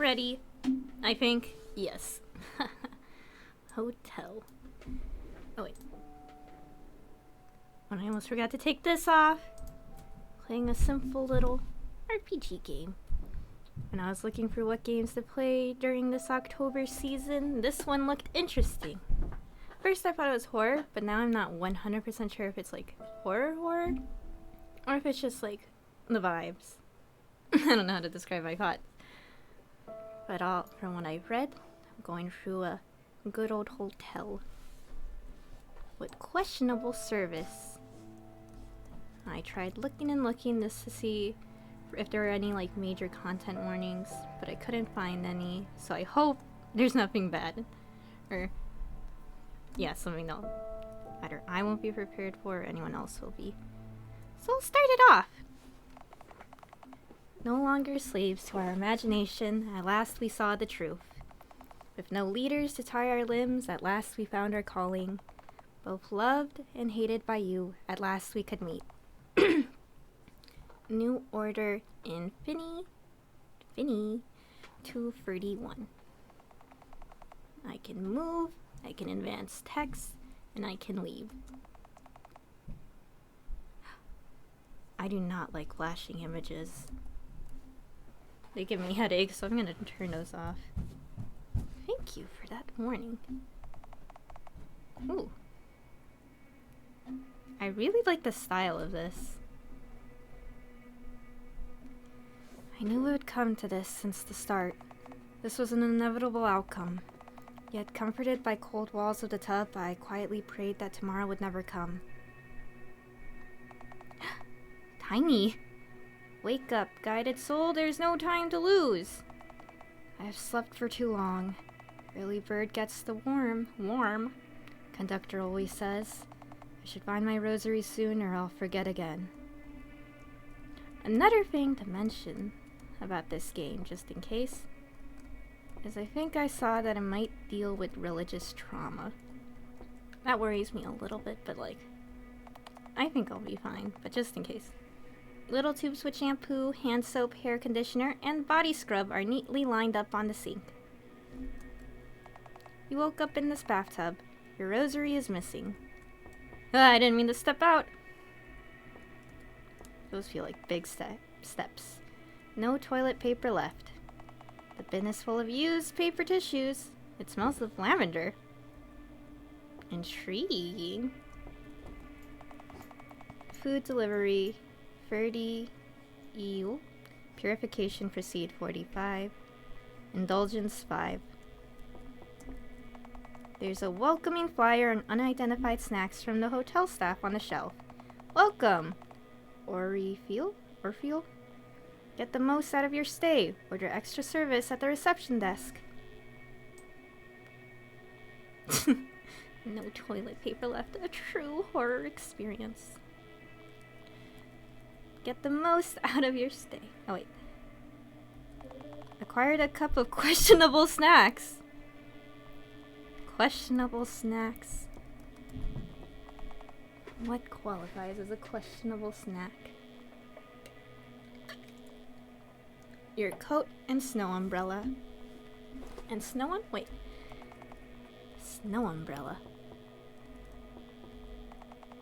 ready. I think. Yes. Hotel. Oh, wait. And I almost forgot to take this off. Playing a simple little RPG game. When I was looking for what games to play during this October season, this one looked interesting. First I thought it was horror, but now I'm not 100% sure if it's like horror, or if it's just like the vibes. I don't know how to describe my thoughts. But from what I've read, I'm going through a good old hotel with questionable service. I tried looking and looking just to see if there were any like major content warnings, but I couldn't find any, so I hope there's nothing bad. Or, yeah, something that either I won't be prepared for or anyone else will be. So I'll start it off. No longer slaves to our imagination, at last we saw the truth. With no leaders to tie our limbs, at last we found our calling. Both loved and hated by you, at last we could meet. New Order Infinity 231. I can move, I can advance text, and I can leave. I do not like flashing images. They give me headaches, so I'm gonna turn those off. Thank you for that warning. Ooh. I really like the style of this. I knew it would come to this since the start. This was an inevitable outcome. Yet, comforted by cold walls of the tub, I quietly prayed that tomorrow would never come. Tiny! Wake up, guided soul, there's no time to lose! I have slept for too long. Early bird gets the worm, conductor always says. I should find my rosary soon or I'll forget again. Another thing to mention about this game, just in case, is I think I saw that it might deal with religious trauma. That worries me a little bit, but like, I think I'll be fine, but just in case. Little tubes with shampoo, hand soap, hair conditioner, and body scrub are neatly lined up on the sink. You woke up in this bathtub. Your rosary is missing. I didn't mean to step out. Those feel like big steps. No toilet paper left. The bin is full of used paper tissues. It smells of lavender. Intriguing. Food delivery. 30 EU. Purification Proceed 45. Indulgence 5. There's a welcoming flyer and unidentified snacks from the hotel staff on the shelf. Welcome! Orfeel? Get the most out of your stay. Order extra service at the reception desk. No toilet paper left. A true horror experience. Get the most out of your stay. Oh, wait. Acquired a cup of questionable snacks. Questionable snacks. What qualifies as a questionable snack? Your coat and snow umbrella. And snow umbrella.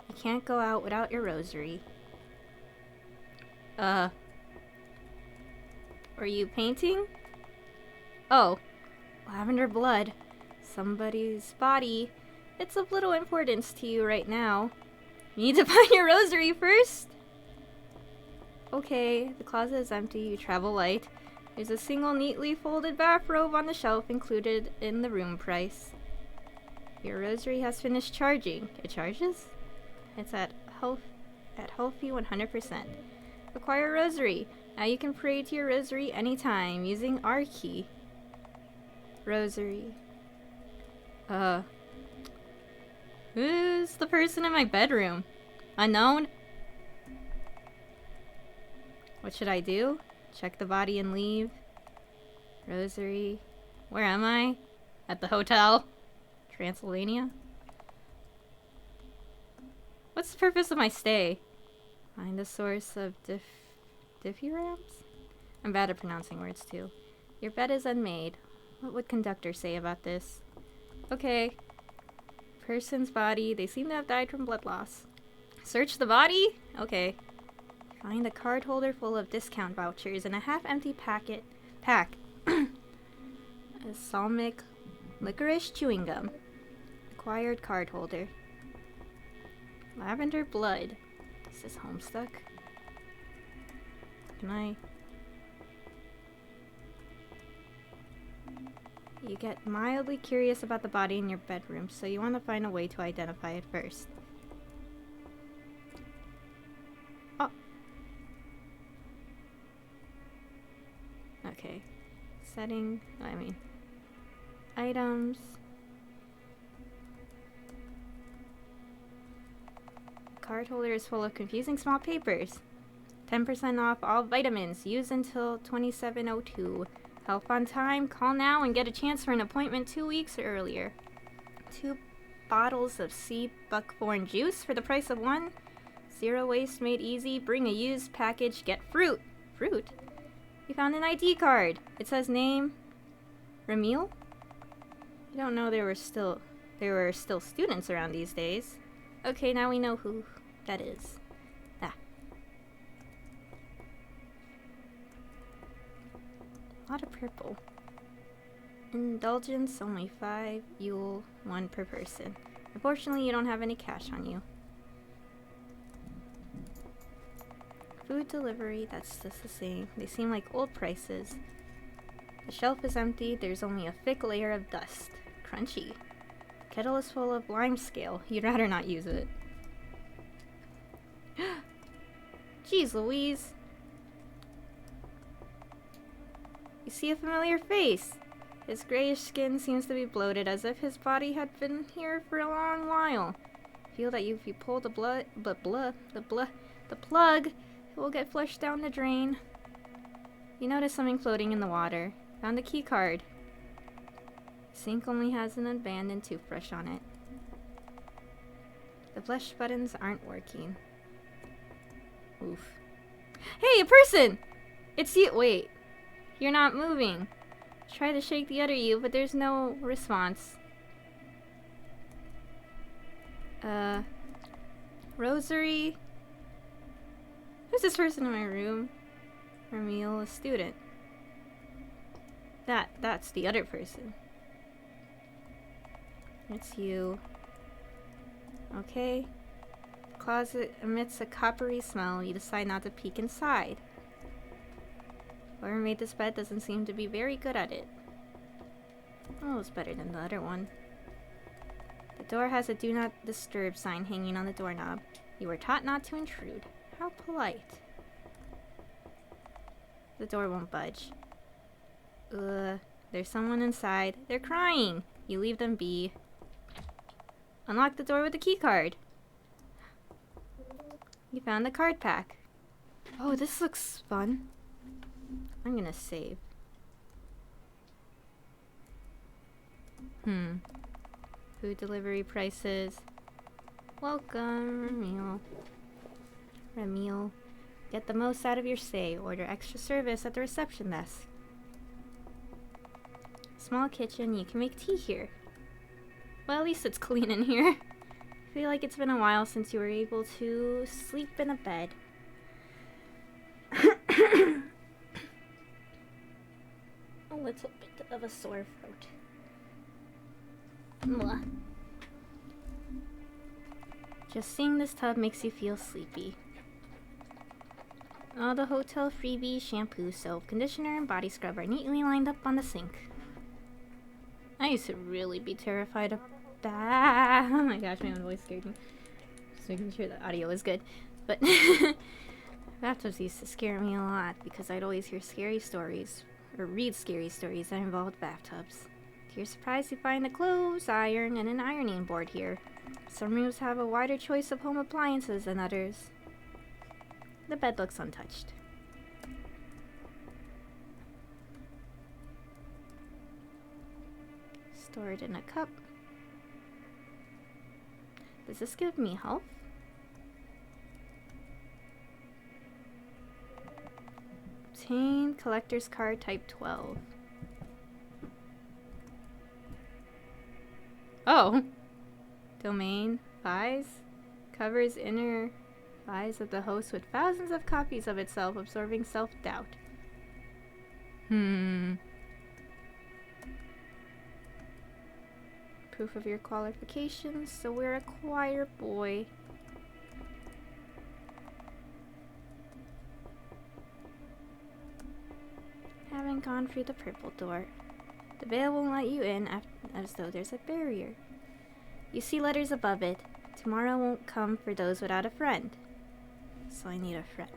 You can't go out without your rosary. Are you painting? Oh, lavender blood. Somebody's body. It's of little importance to you right now. You need to find your rosary first. Okay, the closet is empty. You travel light. There's a single neatly folded bathrobe on the shelf included in the room price. Your rosary has finished charging. It charges? It's at healthy 100%. Acquire rosary. Now you can pray to your rosary anytime using R key. Rosary. Who's the person in my bedroom? Unknown? What should I do? Check the body and leave. Rosary. Where am I? At the hotel? Transylvania? What's the purpose of my stay? Find the source of diphyrams? I'm bad at pronouncing words too. Your bed is unmade. What would conductor say about this? Okay. Person's body. They seem to have died from blood loss. Search the body? Okay. Find a card holder full of discount vouchers and a half-empty pack. A Salmic licorice chewing gum. Acquired card holder. Lavender blood. Is this Homestuck? Can I... You get mildly curious about the body in your bedroom, so you want to find a way to identify it first. Oh. Okay. Setting... Items... Card holder is full of confusing small papers. 10% off all vitamins. Use until 2702. Help on time. Call now and get a chance for an appointment 2 weeks earlier. 2 bottles of sea buckthorn juice for the price of 1. Zero waste made easy. Bring a used package. Get fruit. Fruit? You found an ID card. It says name. Ramil? I don't know there were still students around these days. Okay, now we know who that is. Ah. A lot of purple. Indulgence, only 5. Yule, 1 per person. Unfortunately, you don't have any cash on you. Food delivery, that's just the same. They seem like old prices. The shelf is empty. There's only a thick layer of dust. Crunchy. Kettle is full of lime scale. You'd rather not use it. Jeez Louise. You see a familiar face. His grayish skin seems to be bloated as if his body had been here for a long while. Feel that if you pull the plug, it will get flushed down the drain. You notice something floating in the water. Found a key card. Sink only has an abandoned toothbrush on it. The flush buttons aren't working. Oof. Hey, a person! It's you. Wait. You're not moving. Try to shake the other you, but there's no response. Rosary? Who's this person in my room? Ramil, a student. That's the other person. It's you. Okay. The closet emits a coppery smell. You decide not to peek inside. Whoever made this bed doesn't seem to be very good at it. Oh, it's better than the other one. The door has a do not disturb sign hanging on the doorknob. You were taught not to intrude. How polite. The door won't budge. There's someone inside. They're crying. You leave them be. Unlock the door with the key card. You found the card pack. Oh, this looks fun. I'm gonna save. Food delivery prices. Welcome, Ramil. Get the most out of your stay. Order extra service at the reception desk. Small kitchen. You can make tea here. Well, at least it's clean in here. I feel like it's been a while since you were able to sleep in a bed. A little bit of a sore throat. Mwah. Just seeing this tub makes you feel sleepy. All the hotel freebies, shampoo, soap, conditioner, and body scrub are neatly lined up on the sink. I used to really be terrified of that. Oh my gosh, my own voice scared me. Just making sure the audio was good. But bathtubs used to scare me a lot because I'd always hear scary stories or read scary stories that involved bathtubs. To your surprise, you find a clothes iron and an ironing board here. Some rooms have a wider choice of home appliances than others. The bed looks untouched. Stored in a cup. Does this give me health? Obtain collector's card type 12. Oh. Domain. Buys. Covers inner lies of the host with thousands of copies of itself, absorbing self-doubt. Proof of your qualifications, so we're a choir boy. Haven't gone through the purple door. The veil won't let you in as though there's a barrier. You see letters above it. Tomorrow won't come for those without a friend. So I need a friend.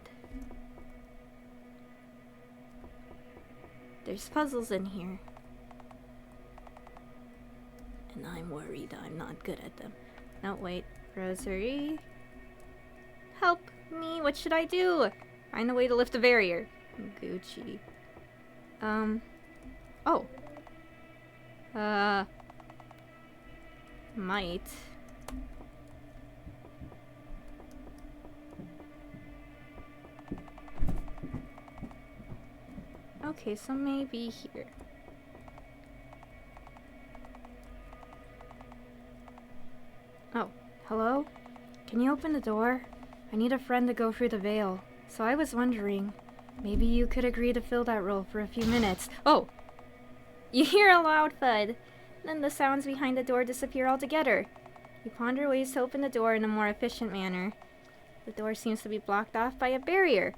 There's puzzles in here. And I'm worried I'm not good at them. No, wait. Rosary. Help me. What should I do? Find a way to lift the barrier. Gucci. Oh. Might. Okay, so maybe here. Oh, hello? Can you open the door? I need a friend to go through the veil. So I was wondering, maybe you could agree to fill that role for a few minutes. Oh! You hear a loud thud. Then the sounds behind the door disappear altogether. You ponder ways to open the door in a more efficient manner. The door seems to be blocked off by a barrier.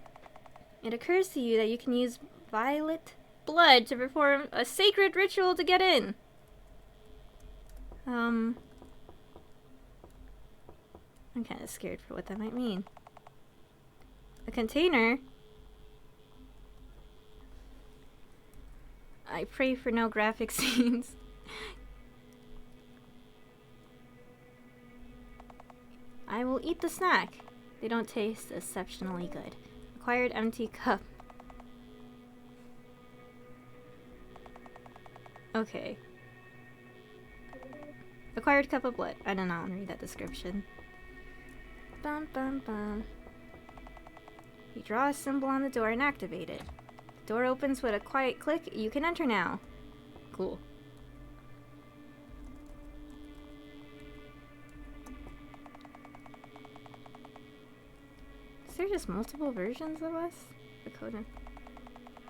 It occurs to you that you can use violet blood to perform a sacred ritual to get in. I'm kind of scared for what that might mean. A container? I pray for no graphic scenes. I will eat the snack. They don't taste exceptionally good. Acquired empty cup. Okay. Acquired cup of blood. I don't know. I'll read that description. Bum bum bum. You draw a symbol on the door and activate it. The door opens with a quiet click. You can enter now. Cool. Is there just multiple versions of us? The code.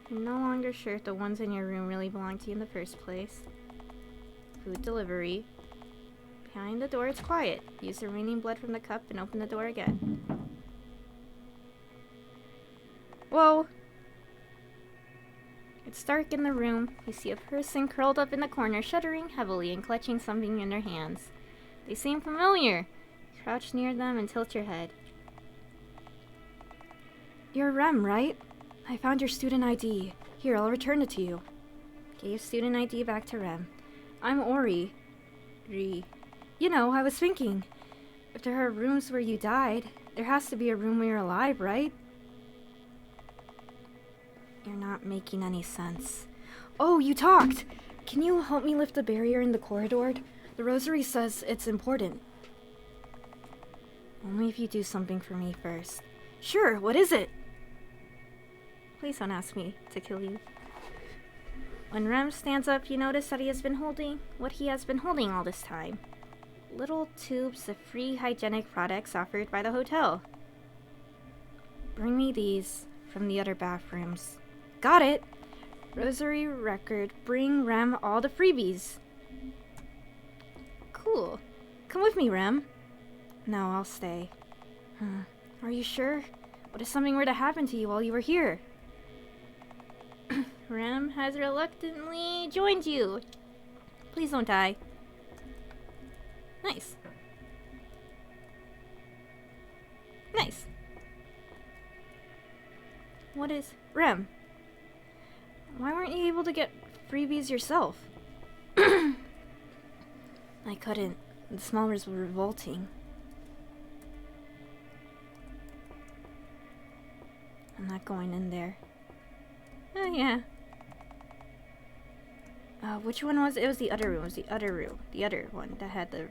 I'm no longer sure if the ones in your room really belong to you in the first place. Food delivery. Behind the door, it's quiet. Use the remaining blood from the cup and open the door again. Whoa! It's dark in the room. You see a person curled up in the corner, shuddering heavily and clutching something in their hands. They seem familiar. Crouch near them and tilt your head. You're Rem, right? I found your student ID. Here, I'll return it to you. Gave student ID back to Rem. I'm Ori. You know, I was thinking, if there are rooms where you died, there has to be a room where you're alive, right? You're not making any sense. Oh, you talked! Can you help me lift the barrier in the corridor? The rosary says it's important. Only if you do something for me first. Sure, what is it? Please don't ask me to kill you. When Rem stands up, you notice that he has been holding what he has been holding all this time. Little tubes of free hygienic products offered by the hotel. Bring me these from the other bathrooms. Got it! Rosary record. Bring Rem all the freebies. Cool. Come with me, Rem. No, I'll stay. Are you sure? What if something were to happen to you while you were here? Rem has reluctantly joined you. Please don't die. Nice. Nice. What is... Rem, why weren't you able to get freebies yourself? I couldn't. The smellers were revolting. I'm not going in there. Oh, yeah. Which one was it? It was the other room. It was the other room. The other one that had the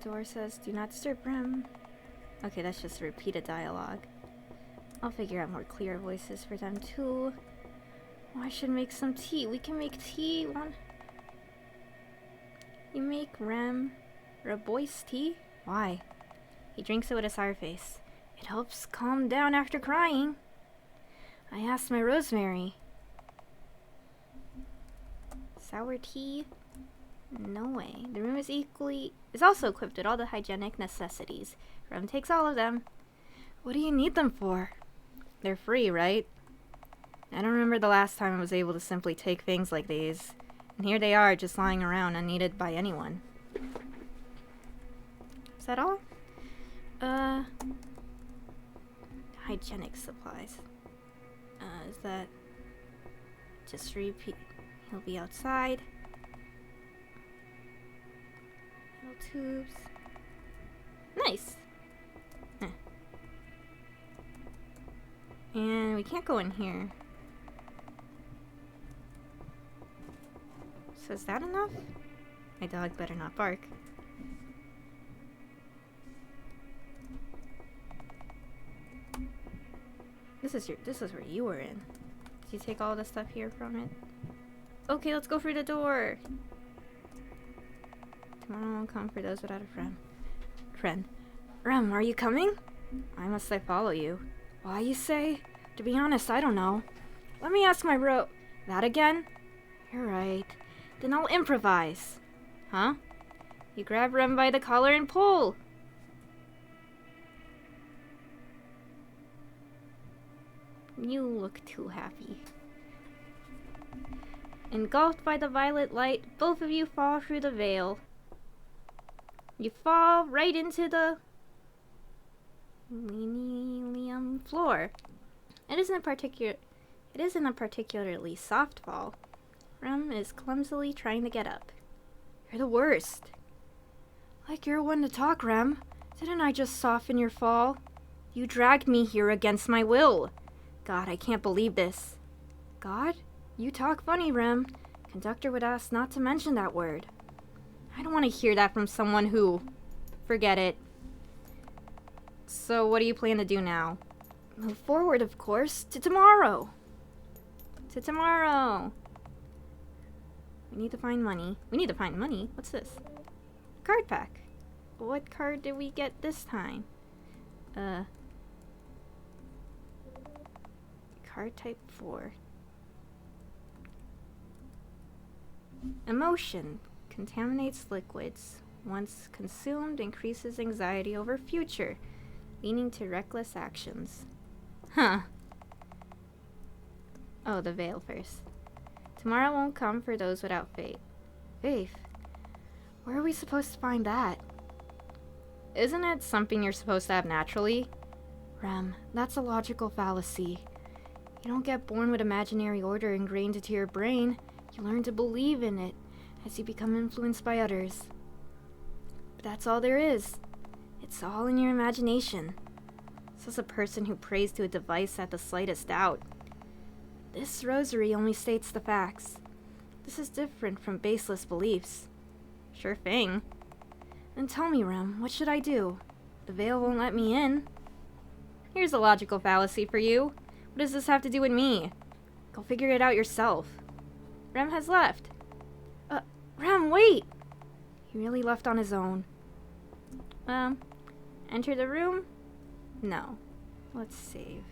door says, do not disturb Rem. Okay, that's just repeated dialogue. I'll figure out more clear voices for them, too. Oh, I should make some tea. We can make tea. You make Rem Rabois tea? Why? He drinks it with a sour face. It helps calm down after crying. I asked my Rosemary. Sour tea? No way. The room is also equipped with all the hygienic necessities. Rem takes all of them. What do you need them for? They're free, right? I don't remember the last time I was able to simply take things like these. And here they are, just lying around, unneeded by anyone. Is that all? Hygienic supplies. Is that... Just repeat. He'll be outside. Little tubes. Nice! Huh. And we can't go in here. So is that enough? My dog better not bark. This is where you were in. Did you take all the stuff here from it? Okay, let's go through the door. Tomorrow won't come for those without a friend. Rem, are you coming? Why must I follow you? Why, you say? To be honest, I don't know. Let me ask my That again? You're right. Then I'll improvise. Huh? You grab Rem by the collar and pull. You look too happy. Engulfed by the violet light, both of you fall through the veil. You fall right into the linoleum floor. It isn't a particularly soft fall. Rem is clumsily trying to get up. You're the worst. Like you're one to talk, Rem. Didn't I just soften your fall? You dragged me here against my will. God, I can't believe this. God? You talk funny, Rem. Conductor would ask not to mention that word. I don't want to hear that from someone who... Forget it. So what do you plan to do now? Move forward, of course, to tomorrow. To tomorrow. We need to find money. What's this? Card pack. What card did we get this time? Card type 4. Emotion. Contaminates liquids. Once consumed, increases anxiety over future, leading to reckless actions. Huh. Oh, the veil first. Tomorrow won't come for those without faith. Faith? Where are we supposed to find that? Isn't it something you're supposed to have naturally? Rem, that's a logical fallacy. You don't get born with imaginary order ingrained into your brain. You learn to believe in it as you become influenced by others. But that's all there is. It's all in your imagination. Says a person who prays to a device at the slightest doubt. This rosary only states the facts. This is different from baseless beliefs. Sure thing. Then tell me, Rem, what should I do? The veil won't let me in. Here's a logical fallacy for you. What does this have to do with me? Go figure it out yourself. Rem has left. Rem, wait! He really left on his own. Enter the room? No. Let's save.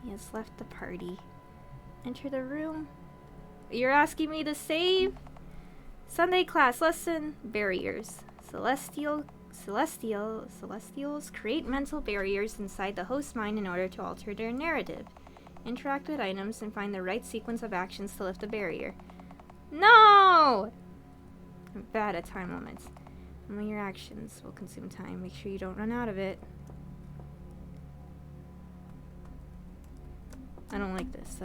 He has left the party. Enter the room? You're asking me to save? Sunday class lesson, barriers. Celestials create mental barriers inside the host mind in order to alter their narrative. Interact with items and find the right sequence of actions to lift the barrier. No! I'm bad at time limits. Only your actions will consume time. Make sure you don't run out of it. I don't like this.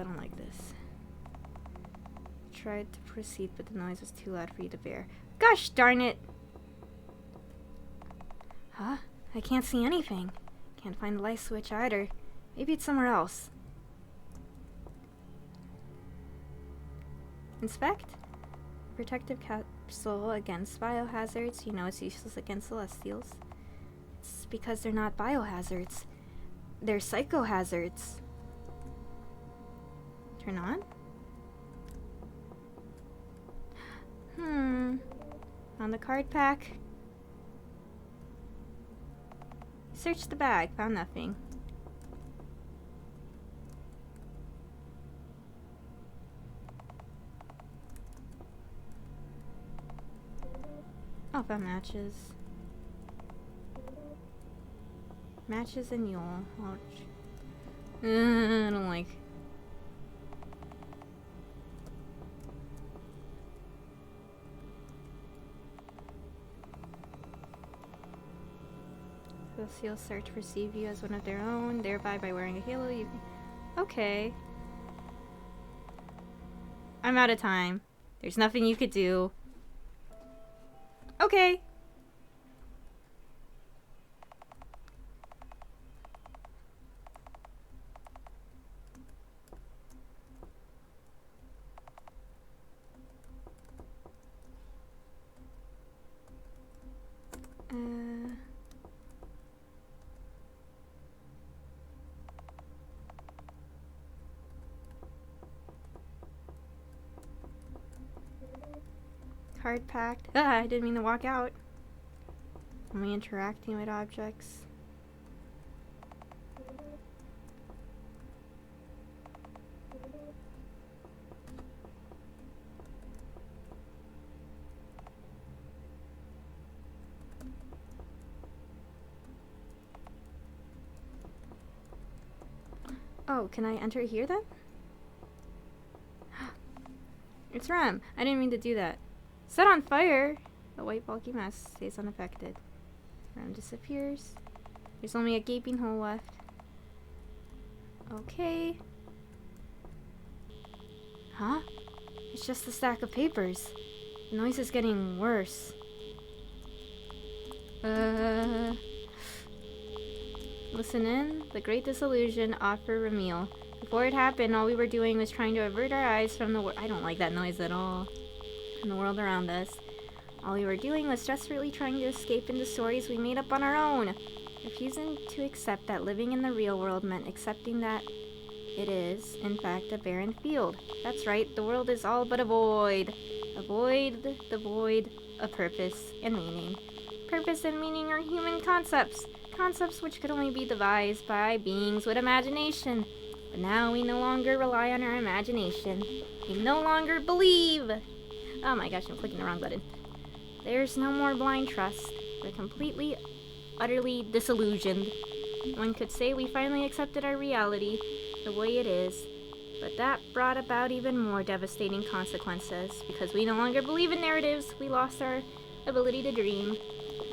Tried to proceed, but the noise was too loud for you to bear. Gosh darn it! Huh? I can't see anything. Can't find the light switch either. Maybe it's somewhere else. Inspect? Protective capsule against biohazards. You know it's useless against celestials. It's because they're not biohazards. They're psychohazards. Turn on? On the card pack. Searched the bag, found nothing. Oh, found matches. Matches and Yule. Ouch. I don't like. The seal search perceive you as one of their own, thereby by wearing a halo you can... Okay. I'm out of time. There's nothing you could do. Okay. Card packed. Ah, I didn't mean to walk out. Only interacting with objects. Oh, can I enter here then? It's Rem. I didn't mean to do that. Set on fire! The white bulky mass stays unaffected. Rem disappears. There's only a gaping hole left. Okay. Huh? It's just a stack of papers. The noise is getting worse. Listen in. The Great Disillusion offer Ramil. Before it happened, all we were doing was trying to avert our eyes from the I don't like that noise at all. From the world around us. All we were doing was desperately trying to escape into stories we made up on our own. Refusing to accept that living in the real world meant accepting that it is, in fact, a barren field. That's right, the world is all but a void. A void, the void of purpose and meaning. Purpose and meaning are human concepts. Concepts which could only be devised by beings with imagination. But now we no longer rely on our imagination. We no longer believe. Oh my gosh, I'm clicking the wrong button. There's no more blind trust. We're completely, utterly disillusioned. One could say we finally accepted our reality the way it is, but that brought about even more devastating consequences. Because we no longer believe in narratives, we lost our ability to dream.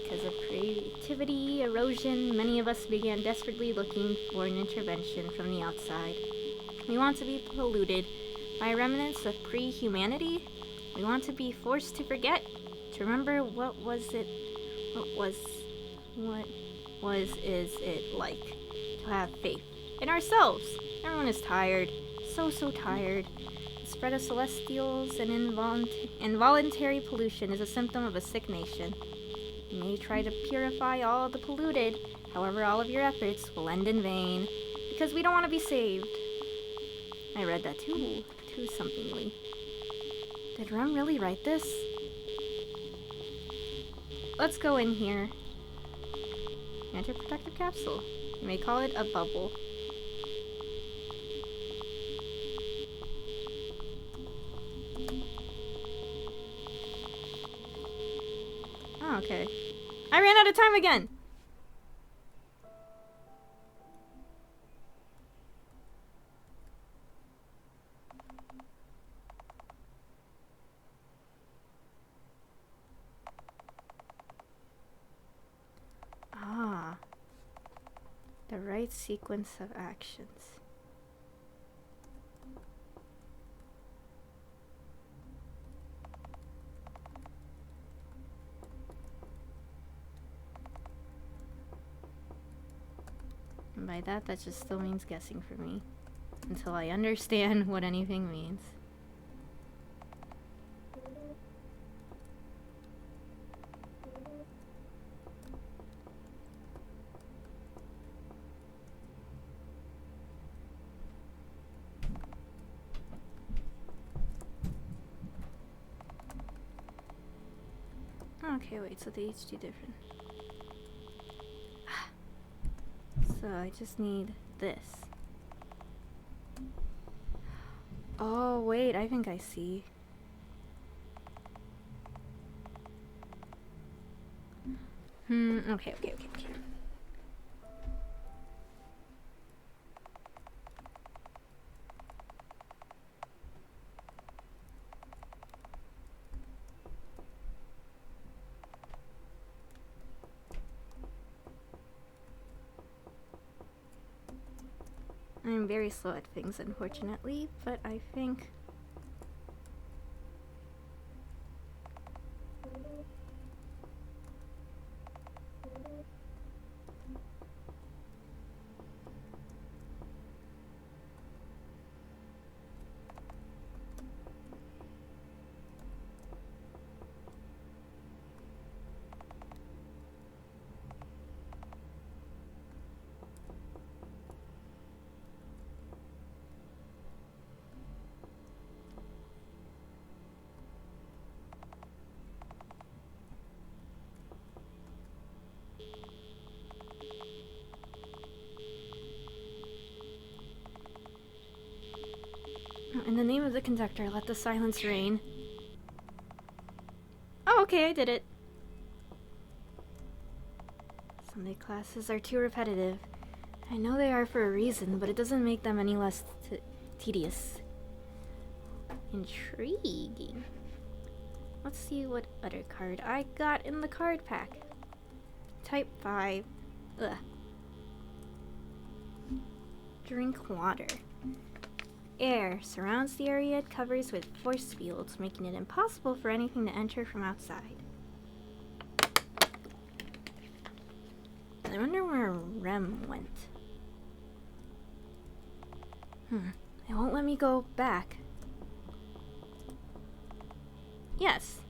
Because of creativity erosion, many of us began desperately looking for an intervention from the outside. We want to be polluted by remnants of pre-humanity. We want to be forced to forget, to remember what was it like to have faith in ourselves. Everyone is tired, so tired. The spread of celestials and involuntary pollution is a symptom of a sick nation. You may try to purify all the polluted, however all of your efforts will end in vain, because we don't want to be saved. I read that too somethingly. Did Rem really write this? Let's go in here. Enter protective capsule. You may call it a bubble. Oh, okay. I ran out of time again! Ah. The right sequence of actions. And by that just still means guessing for me. Until I understand what anything means. Okay, wait, so they each do different. So I just need this. Oh, wait, I think I see. Okay. I'm very slow at things, unfortunately, but I think... In the name of the conductor, let the silence reign. Oh, okay, I did it. Sunday classes are too repetitive. I know they are for a reason, but it doesn't make them any less tedious. Intriguing. Let's see what other card I got in the card pack. Type 5. Ugh. Drink water. Air surrounds the area it covers with force fields, making it impossible for anything to enter from outside. I wonder where Rem went. It won't let me go back. Yes.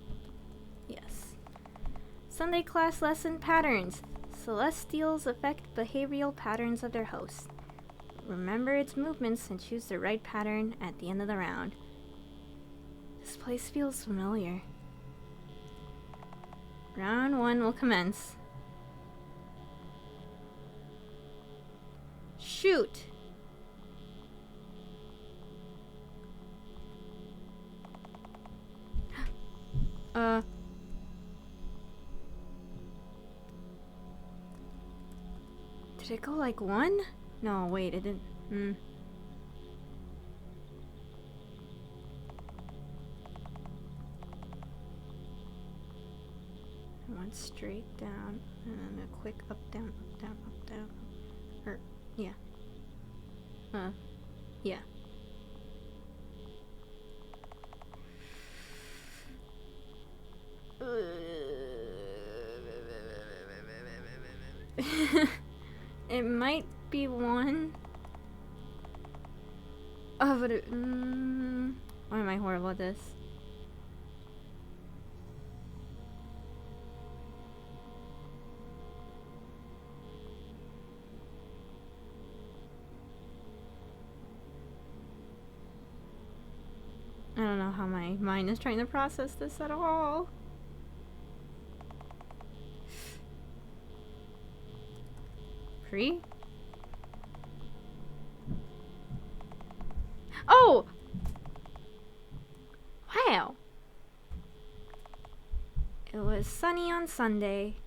Sunday class lesson patterns. Celestials affect behavioral patterns of their hosts. Remember its movements and choose the right pattern at the end of the round. This place feels familiar. Round 1 will commence. Shoot! Did it go like 1? No, wait, it didn't. One straight down, and then a quick up, down, up, down, up, down. Yeah. Yeah. It might be 1. Oh, but why am I horrible at this? I don't know how my mind is trying to process this at all. Free? Oh! Wow! It was sunny on Sunday.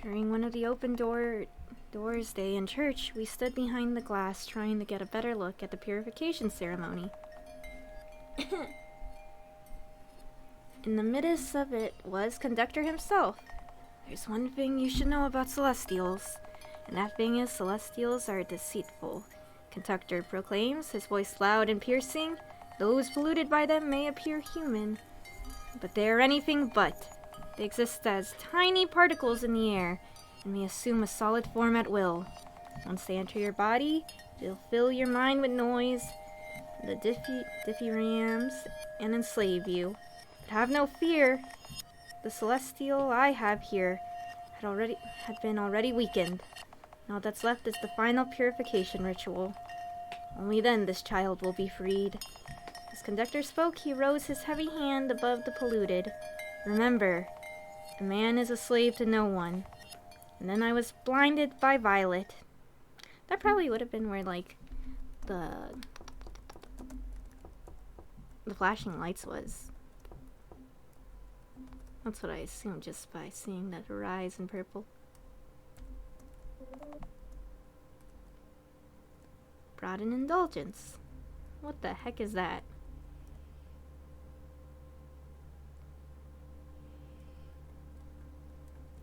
During one of the open doors day in church, we stood behind the glass trying to get a better look at the purification ceremony. In the midst of it was Conductor himself. There's one thing you should know about Celestials, and that thing is Celestials are deceitful. Conductor proclaims, his voice loud and piercing. Those polluted by them may appear human, but they are anything but. They exist as tiny particles in the air, and may assume a solid form at will. Once they enter your body, they'll fill your mind with noise, the differams, and enslave you. But have no fear. The Celestial I have here had been already weakened. All that's left is the final purification ritual. Only then this child will be freed. As Conductor spoke, he rose his heavy hand above the polluted. Remember, a man is a slave to no one. And then I was blinded by Violet. That probably would have been where, like, the flashing lights was. That's what I assumed just by seeing that rise in purple. Brought an indulgence. What the heck is that?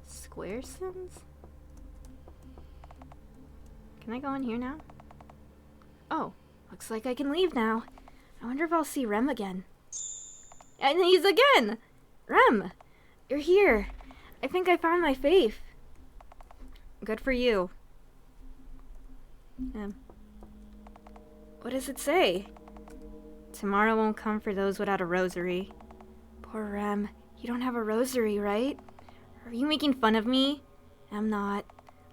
Square Sims? Can I go in here now? Oh, looks like I can leave now. I wonder if I'll see Rem again. And he's again! Rem! You're here. I think I found my faith. Good for you. What does it say? Tomorrow won't come for those without a rosary. Poor Rem. You don't have a rosary, right? Are you making fun of me? I'm not.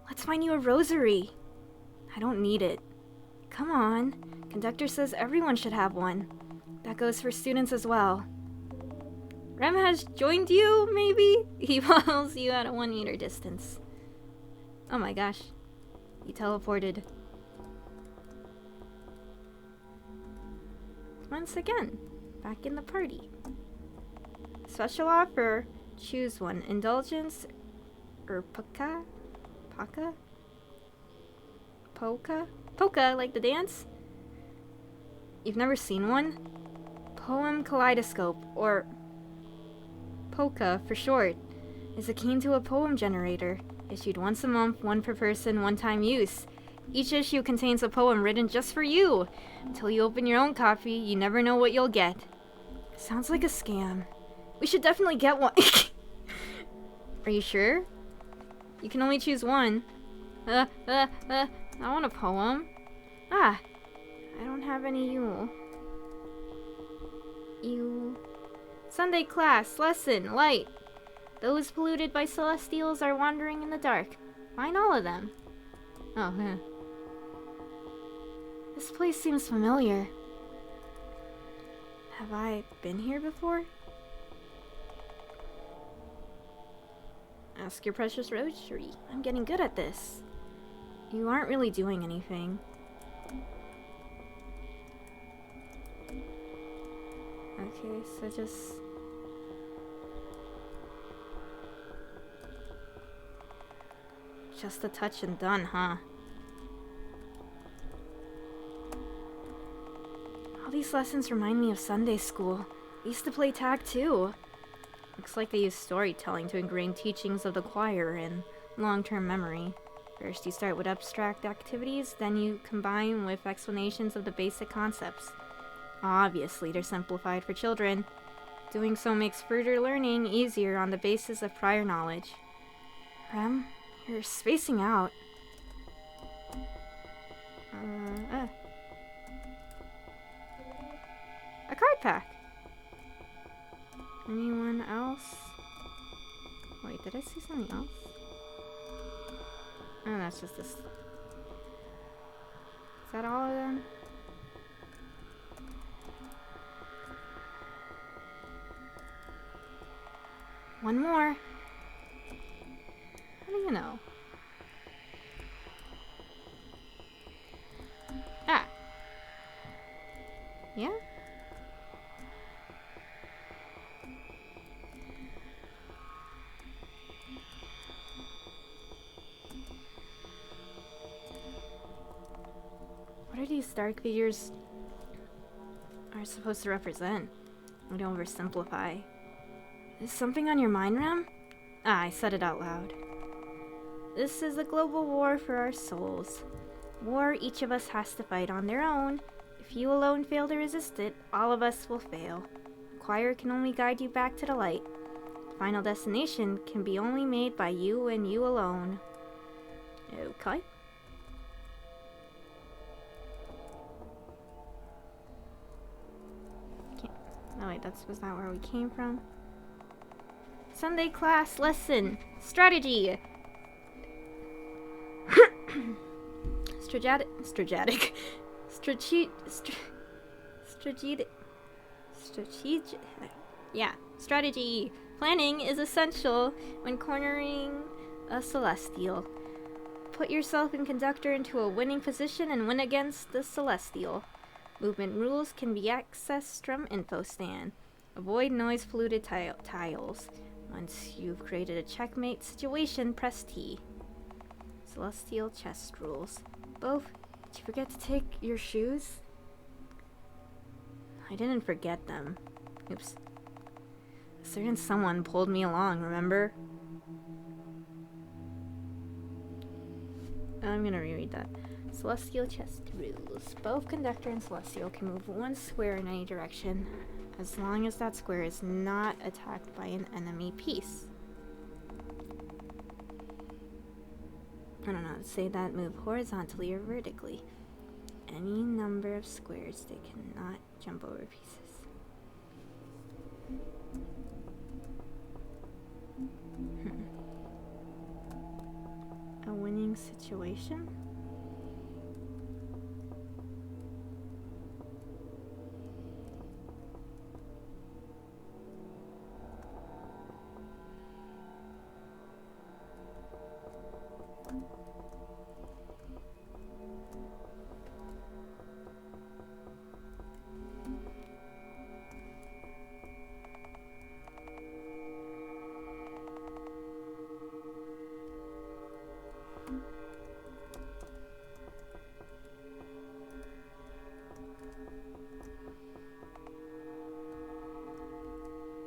Let's find you a rosary. I don't need it. Come on. Conductor says everyone should have one. That goes for students as well. Rem has joined you, maybe? He follows you at a 1 meter distance. Oh my gosh. He teleported. Once again, back in the party. Special offer. Choose one. Indulgence or Polka? Polka, like the dance? You've never seen one? Poem Kaleidoscope, or Polka for short, is akin to a poem generator. Issued once a month, one per person, one-time use. Each issue contains a poem written just for you. Until you open your own copy, you never know what you'll get. Sounds like a scam. We should definitely get one. Are you sure? You can only choose one. I want a poem. I don't have any you. Sunday class, lesson, light. Those polluted by celestials are wandering in the dark. Find all of them. Oh, This place seems familiar. Have I been here before? Ask your precious rosary. I'm getting good at this. You aren't really doing anything. Okay, so just a touch and done, huh? All these lessons remind me of Sunday school. I used to play tag too. Looks like they use storytelling to ingrain teachings of the choir in long-term memory. First you start with abstract activities, then you combine with explanations of the basic concepts. Obviously, they're simplified for children. Doing so makes further learning easier on the basis of prior knowledge. Rem, you're spacing out. A card pack. Anyone else? Wait, did I see something else? Oh, that's just this. Is that all of them? One more. How do you know? Yeah? What are these dark figures are supposed to represent? We don't oversimplify. Is something on your mind, Rem? I said it out loud. This is a global war for our souls. War each of us has to fight on their own. If you alone fail to resist it, all of us will fail. The choir can only guide you back to the light. The final destination can be only made by you and you alone. Okay. Oh wait, was that where we came from? Sunday class lesson. Strategy. Strategic. Yeah, strategy. Planning is essential when cornering a Celestial. Put yourself and Conductor into a winning position and win against the Celestial. Movement rules can be accessed from Info Stand. Avoid noise-polluted tiles. Once you've created a checkmate situation, press T. Celestial chest rules. Both, did you forget to take your shoes? I didn't forget them. Oops. A certain someone pulled me along, remember? I'm gonna reread that. Celestial chest rules. Both Conductor and Celestial can move one square in any direction, as long as that square is not attacked by an enemy piece. I don't know how to say that. Move horizontally or vertically. Any number of squares, they cannot jump over pieces. A winning situation?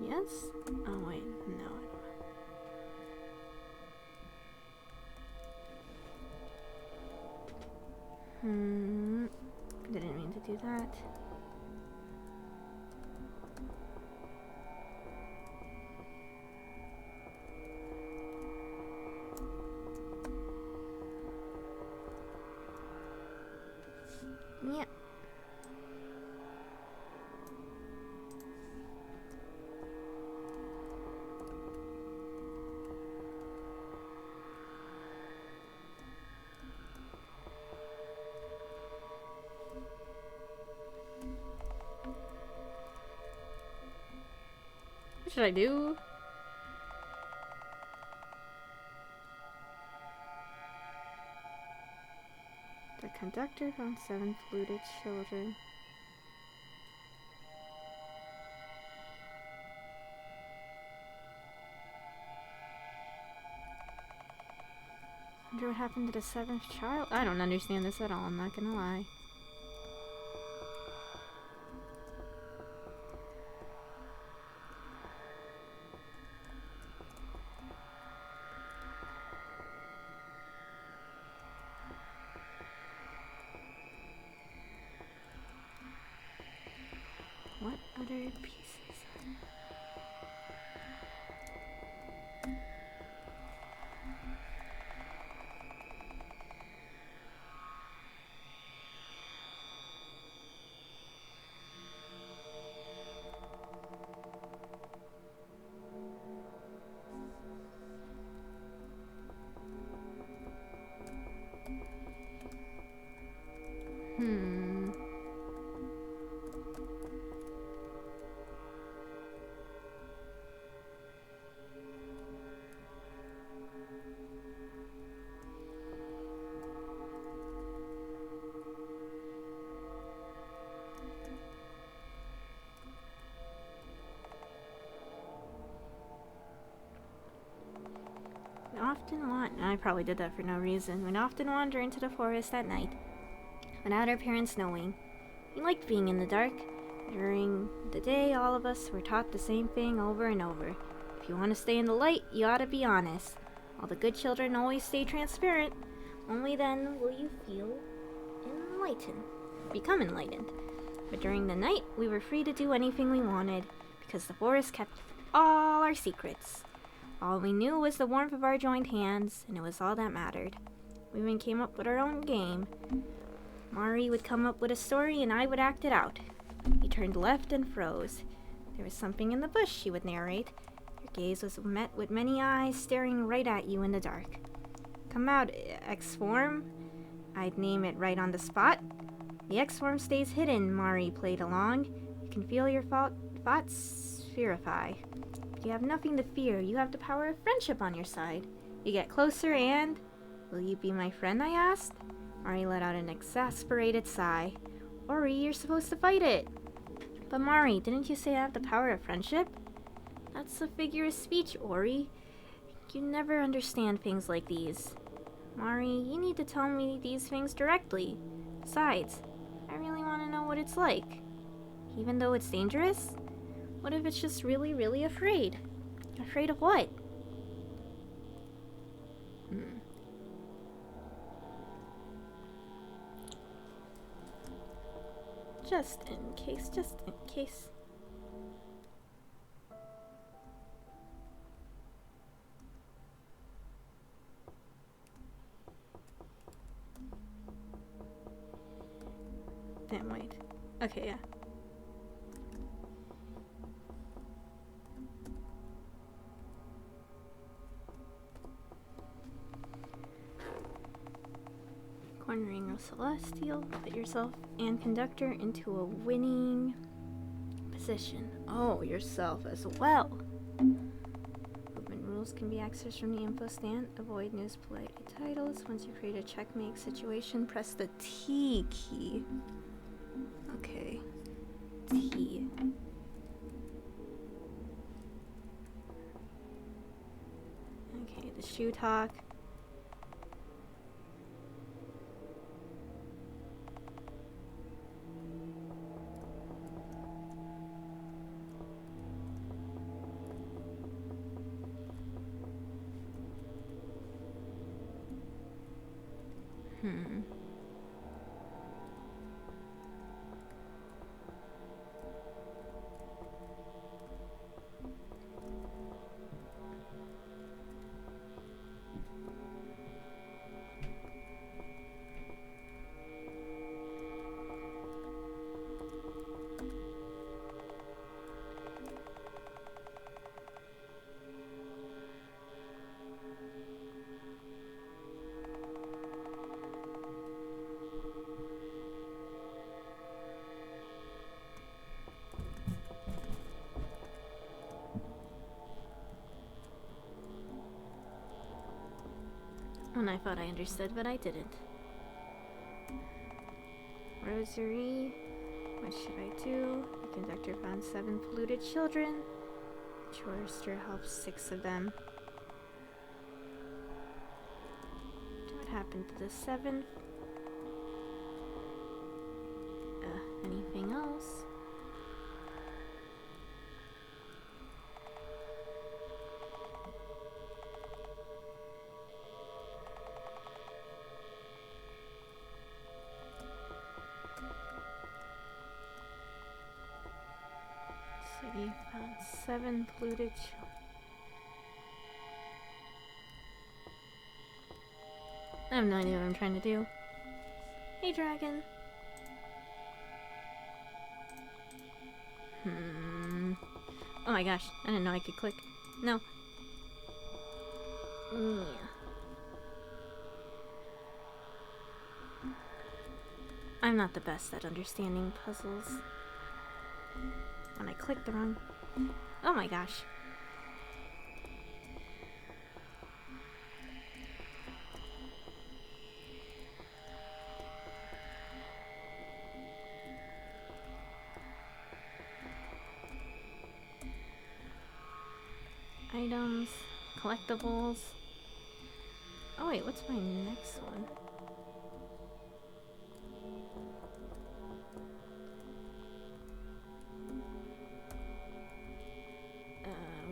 Yes? Oh wait, no. Didn't mean to do that. Yeah. What should I do? The Conductor found 7 polluted children. Wonder what happened to the 7th child? I don't understand this at all, I'm not gonna lie. What other pieces? I probably did that for no reason. We'd often wander into the forest at night, without our parents knowing. We liked being in the dark. During the day, all of us were taught the same thing over and over. If you want to stay in the light, you ought to be honest. All the good children always stay transparent. Only then will you feel enlightened. Become enlightened. But during the night, we were free to do anything we wanted, because the forest kept all our secrets. All we knew was the warmth of our joined hands, and it was all that mattered. We even came up with our own game. Mari would come up with a story, and I would act it out. He turned left and froze. There was something in the bush, she would narrate. Your gaze was met with many eyes staring right at you in the dark. Come out, X-Form. I'd name it right on the spot. The X-Form stays hidden, Mari played along. You can feel your thoughts spherify. You have nothing to fear. You have the power of friendship on your side. You get closer and... Will you be my friend, I asked? Mari let out an exasperated sigh. Ori, you're supposed to fight it. But Mari, didn't you say I have the power of friendship? That's a figure of speech, Ori. You never understand things like these. Mari, you need to tell me these things directly. Besides, I really want to know what it's like. Even though it's dangerous? What if it's just really, really afraid? Afraid of what? Just in case, just in case. Damn, wait. Okay, yeah. Cornering of Celestial, put yourself and Conductor into a winning position. Oh, yourself as well. Movement rules can be accessed from the info stand. Avoid news polite titles. Once you create a checkmate situation, press the T key. Okay. T. Okay, the shoe talk. And I thought I understood, but I didn't. Rosary. What should I do? The conductor found 7 polluted children. Chorister helped 6 of them. What happened to the 7th? Anything else? So you found 7 polluted children. I have no idea what I'm trying to do. Hey, dragon. Oh my gosh, I didn't know I could click. No. Yeah. I'm not the best at understanding puzzles. When I click the wrong... Oh my gosh. Items, collectibles. Oh wait, what's my next one?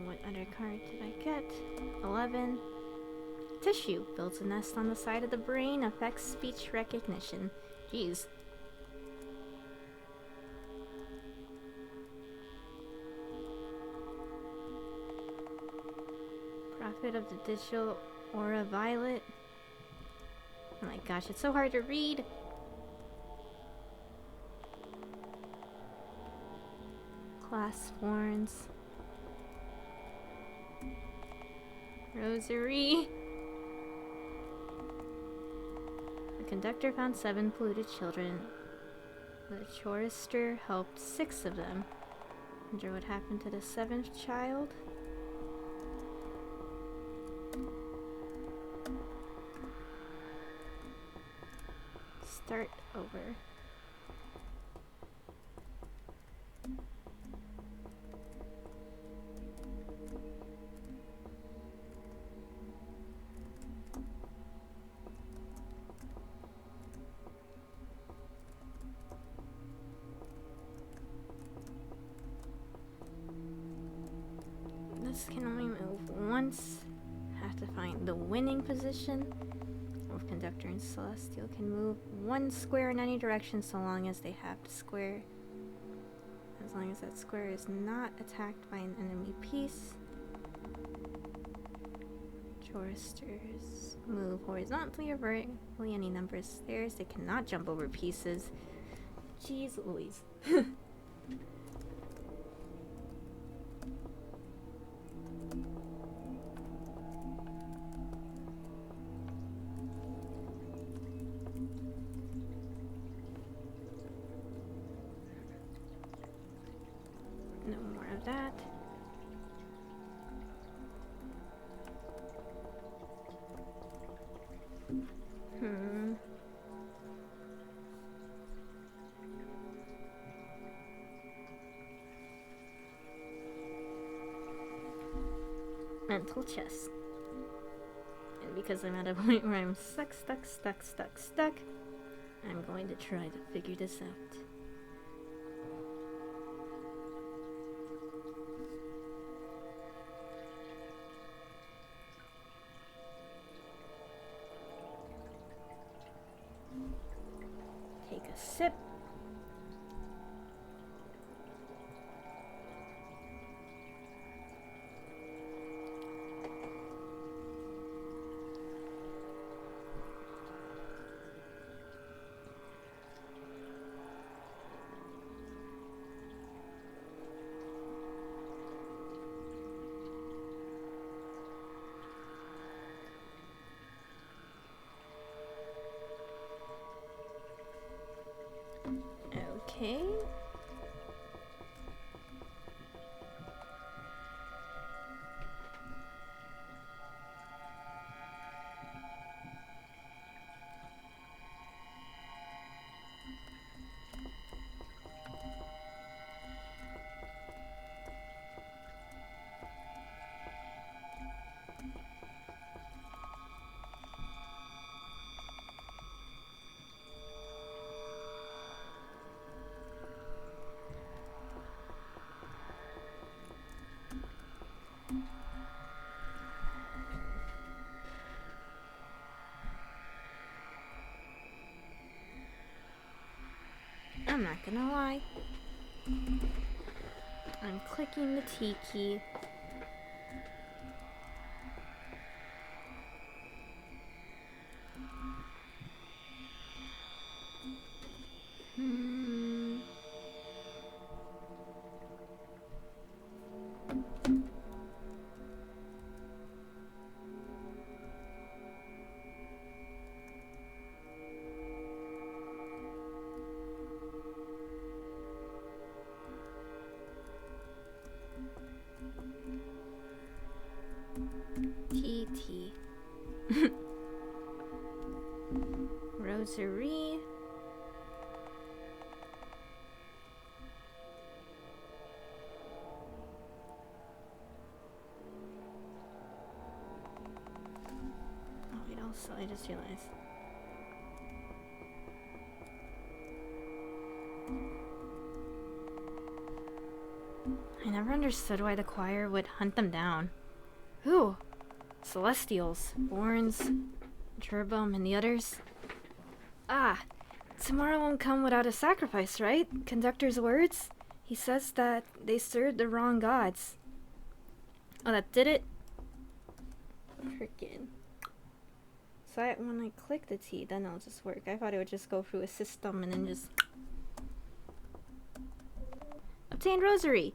What other card did I get? 11. Tissue builds a nest on the side of the brain, affects speech recognition. Jeez. Prophet of the Digital Aura Violet. Oh my gosh, it's so hard to read. Class Florence. Rosary. The conductor found 7 polluted children. The chorister helped 6 of them. Wonder what happened to the 7th child? start over. This can only move once. Have to find the winning position. Wolf Conductor and Celestial can move one square in any direction so long as they have the square. As long as that square is not attacked by an enemy piece. Choristers move horizontally or vertically any number of stairs. They cannot jump over pieces. Jeez Louise. No more of that. Mental chess. And because I'm at a point where I'm stuck, I'm going to try to figure this out. Take a sip. Okay. I'm not gonna lie. I'm clicking the T key. TT. Rosary. Oh wait, also I just realized. I never understood why the choir would hunt them down. Who? Celestials, Borns, Turbum, and the others. Ah, tomorrow won't come without a sacrifice, right? Conductor's words? He says that they served the wrong gods. Oh, that did it? Frickin'. So when I click the T, then it'll just work. I thought it would just go through a system and then just... Obtained Rosary.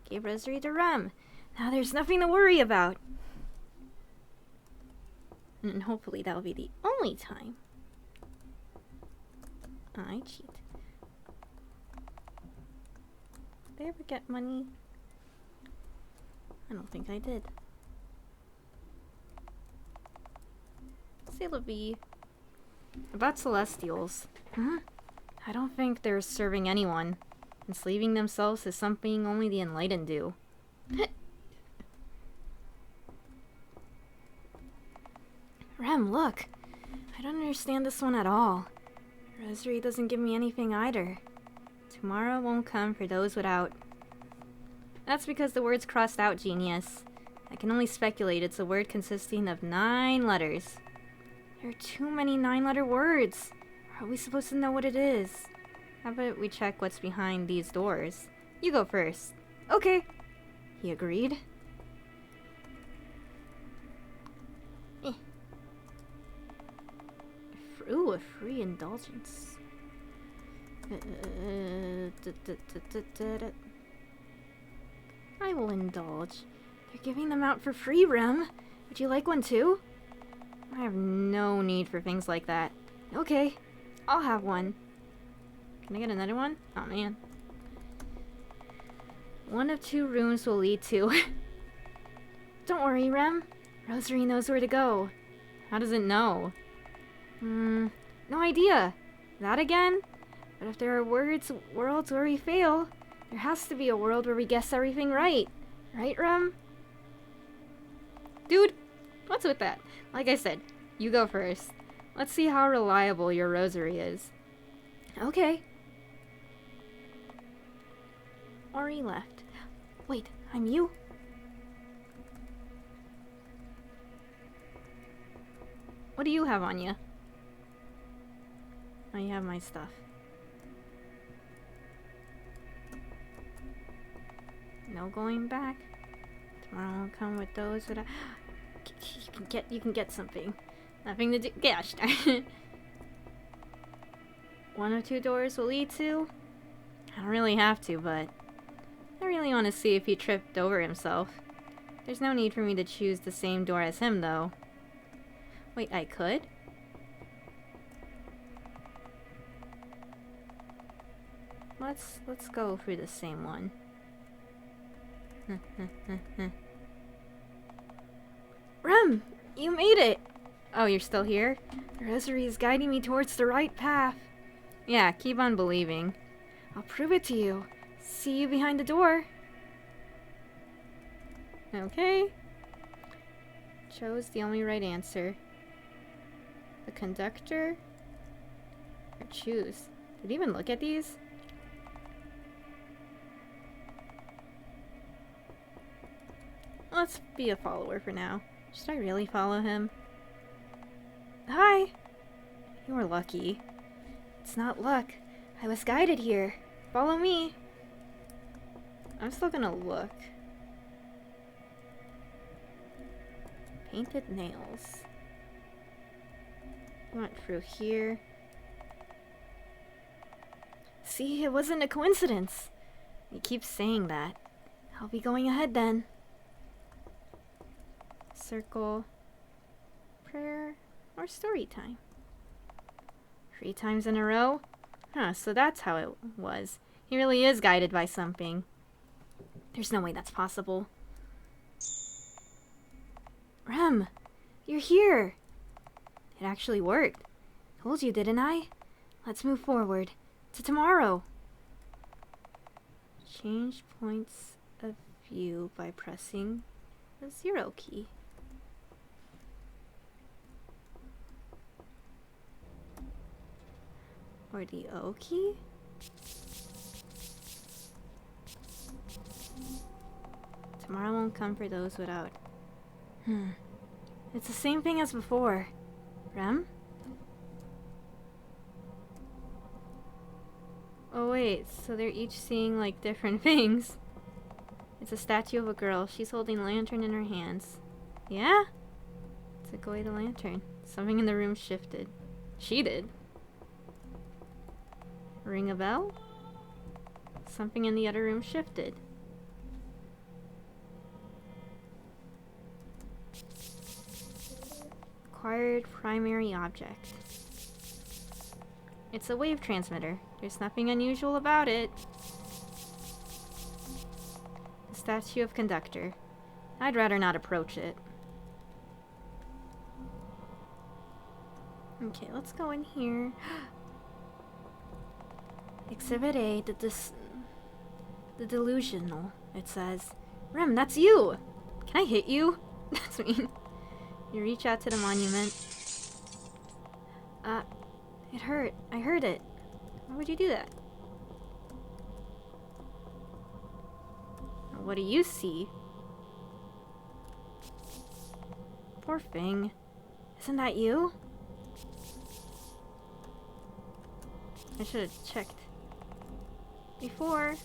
Gave Rosary to Rem. Now there's nothing to worry about. And hopefully that'll be the only time I cheat. Did I ever get money? I don't think I did. C'est la vie. About Celestials. I don't think they're serving anyone. Enslaving themselves is something only the enlightened do. Rem, look. I don't understand this one at all. Rosary doesn't give me anything either. Tomorrow won't come for those without. That's because the word's crossed out, genius. I can only speculate it's a word consisting of 9 letters. There are too many 9-letter words. Are we supposed to know what it is? How about we check what's behind these doors? You go first. Okay. He agreed. Ooh, a free indulgence. I will indulge. They're giving them out for free, Rem. Would you like one too? I have no need for things like that. Okay, I'll have one. Can I get another one? Oh man. One of 2 rooms will lead to... Don't worry, Rem. Rosary knows where to go. How does it know? No idea. That again? But if there are worlds where we fail, there has to be a world where we guess everything right. Right, Rem? Dude, what's with that? Like I said, you go first. Let's see how reliable your rosary is. Okay. Ori left. Wait, I'm you? What do you have on you? Oh, you have my stuff. No going back. Tomorrow will come with those that you can get something. Nothing to do. Gosh darn it. One of 2 doors will lead to. I don't really have to, but I really want to see if he tripped over himself. There's no need for me to choose the same door as him, though. Wait, I could? Let's go through the same one. Rem! You made it! Oh, you're still here? The rosary is guiding me towards the right path. Yeah, keep on believing. I'll prove it to you. See you behind the door. Okay. Chose the only right answer. The conductor? Or choose? Did he even look at these? Let's be a follower for now. Should I really follow him? Hi! You were lucky. It's not luck. I was guided here. Follow me. I'm still gonna look. Painted nails. Went through here. See, it wasn't a coincidence. You keep saying that. I'll be going ahead then. Circle. Prayer. Or story time. 3 times in a row? Huh, so that's how it was. He really is guided by something. There's no way that's possible. Rem, you're here. It actually worked. Told you, didn't I? Let's move forward. To tomorrow. Change points of view by pressing the 0 key. Or the O key? Tomorrow won't come for those without. It's the same thing as before. Rem? Oh wait, so they're each seeing like different things. It's a statue of a girl. She's holding a lantern in her hands. Yeah? Took away the lantern. Something in the room shifted. She did. Ring a bell? Something in the other room shifted. Acquired primary object. It's a wave transmitter. There's nothing unusual about it. The statue of conductor. I'd rather not approach it. Okay, let's go in here. Exhibit A, the delusional. It says, Rem, that's you! Can I hit you? That's mean. You reach out to the monument. It hurt. I heard it. Why would you do that? What do you see? Poor thing. Isn't that you? I should have checked before.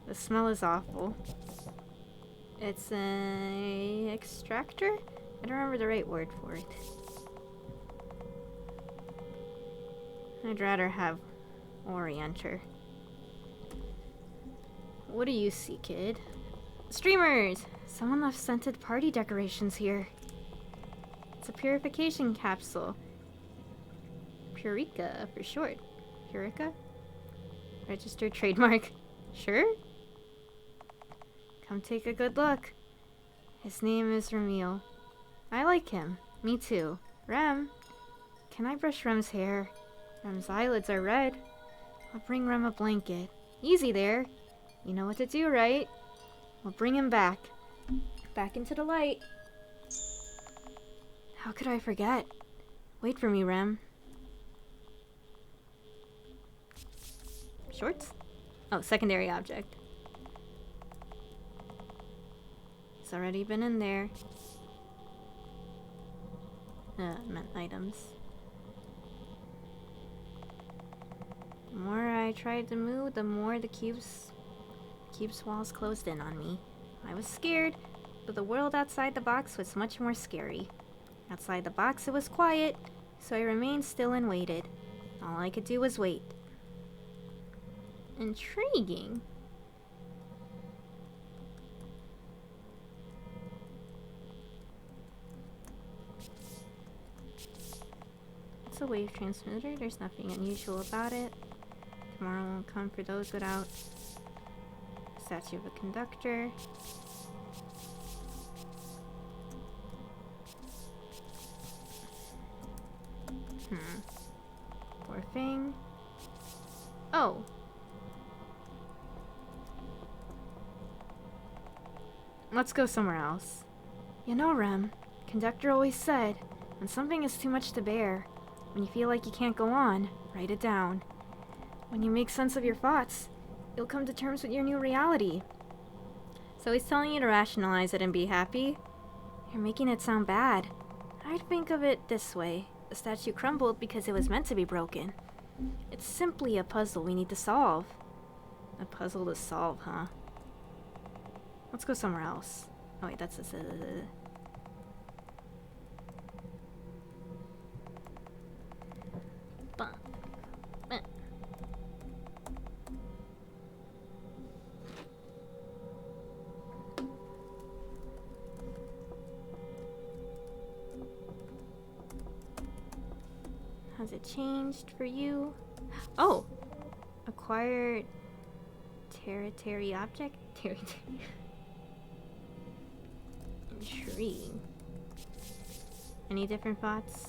The smell is awful. It's an extractor? I don't remember the right word for it. I'd rather have Orienter. What do you see, kid? Streamers! Someone left scented party decorations here. It's a purification capsule. Purica, for short. Purica? Registered trademark. Sure? Come take a good look. His name is Ramil. I like him. Me too. Rem, can I brush Rem's hair? Rem's eyelids are red. I'll bring Rem a blanket. Easy there. You know what to do, right? We'll bring him back. Back into the light. How could I forget? Wait for me, Rem. Shorts? Oh, secondary object. It's already been in there. Meant items. The more I tried to move, the more the cube's walls closed in on me. I was scared, but the world outside the box was much more scary. Outside the box it was quiet, so I remained still and waited. All I could do was wait. Intriguing. It's a wave transmitter. There's nothing unusual about it. Tomorrow won't come for those without statue of a conductor. Poor thing. Oh. Let's go somewhere else. You know, Rem, conductor always said, when something is too much to bear, when you feel like you can't go on, write it down. When you make sense of your thoughts, you'll come to terms with your new reality. So he's telling you to rationalize it and be happy? You're making it sound bad. I'd think of it this way. The statue crumbled because it was meant to be broken. It's simply a puzzle we need to solve. A puzzle to solve, huh? Let's go somewhere else. Oh wait, that's this. Has it changed for you? Oh! Acquire territory object? Territory. Intriguing. Any different thoughts?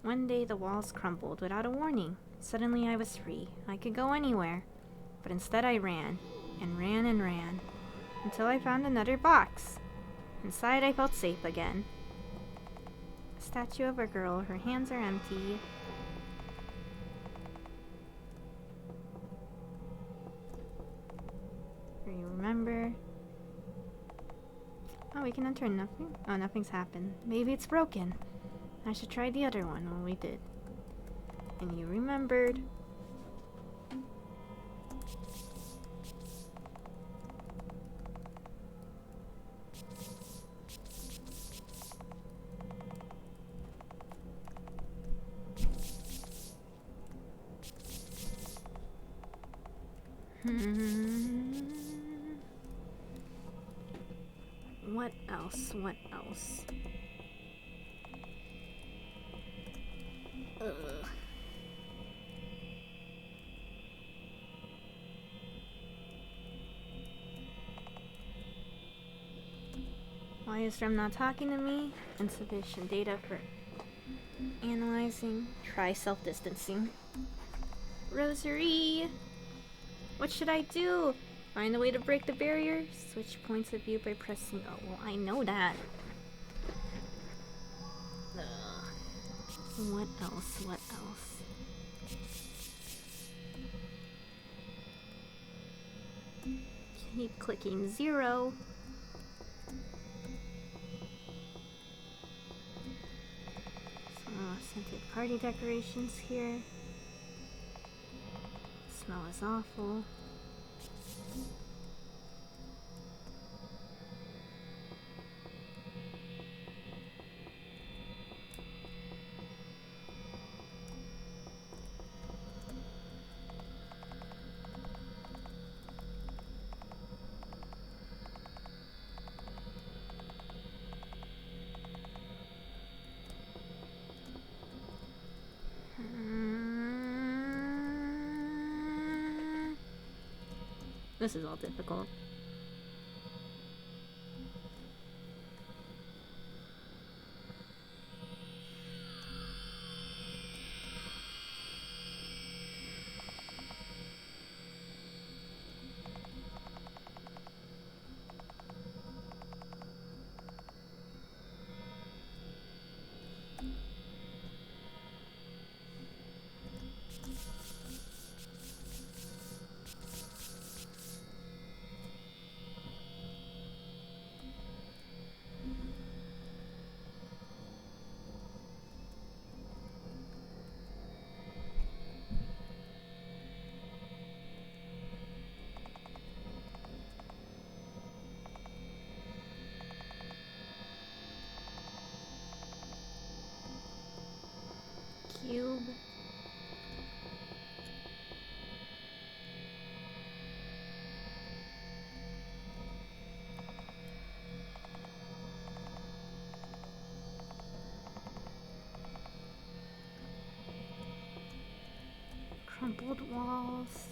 One day the walls crumbled without a warning. Suddenly I was free. I could go anywhere. But instead I ran, and ran and ran, until I found another box. Inside I felt safe again. A statue of a girl. Her hands are empty. Do you remember? Oh, we can enter nothing? Oh, nothing's happened. Maybe it's broken. I should try the other one. Well, we did. And you remembered. What else? What else? Ugh. Why is Rem not talking to me? Insufficient data for analyzing. Try self-distancing. Rosary! What should I do? Find a way to break the barrier? Switch points of view by pressing O. Well, I know that. Ugh. What else? What else? Keep clicking 0. Scented party decorations here. Smell is awful. This is all difficult. Cube. Crumpled walls.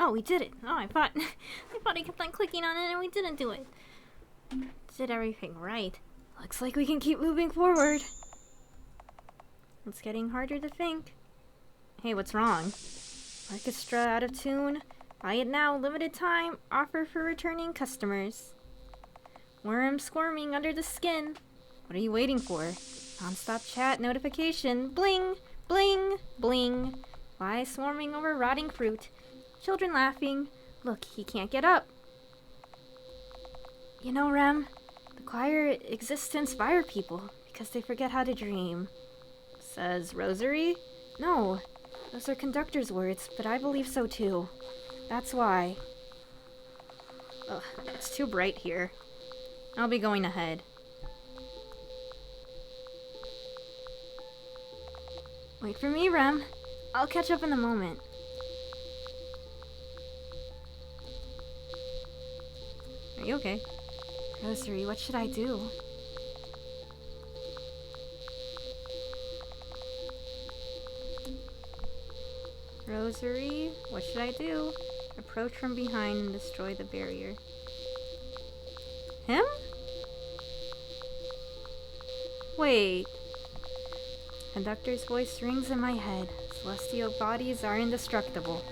Oh, we did it. Oh, I thought I kept on clicking on it and we didn't do it. Did everything right. Looks like we can keep moving forward. It's getting harder to think. Hey, what's wrong? Orchestra out of tune. Buy it now, limited time. Offer for returning customers. Worm squirming under the skin. What are you waiting for? Non-stop chat notification. Bling, bling, bling. Flies swarming over rotting fruit. Children laughing. Look, he can't get up. You know, Rem, the choir exists to inspire people because they forget how to dream. Says Rosary? No, those are conductor's words, but I believe so too. That's why. Ugh, it's too bright here. I'll be going ahead. Wait for me, Rem. I'll catch up in a moment. Are you okay? Rosary, what should I do? Rosary, what should I do? Approach from behind and destroy the barrier. Him? Wait. Conductor's voice rings in my head. Celestial bodies are indestructible.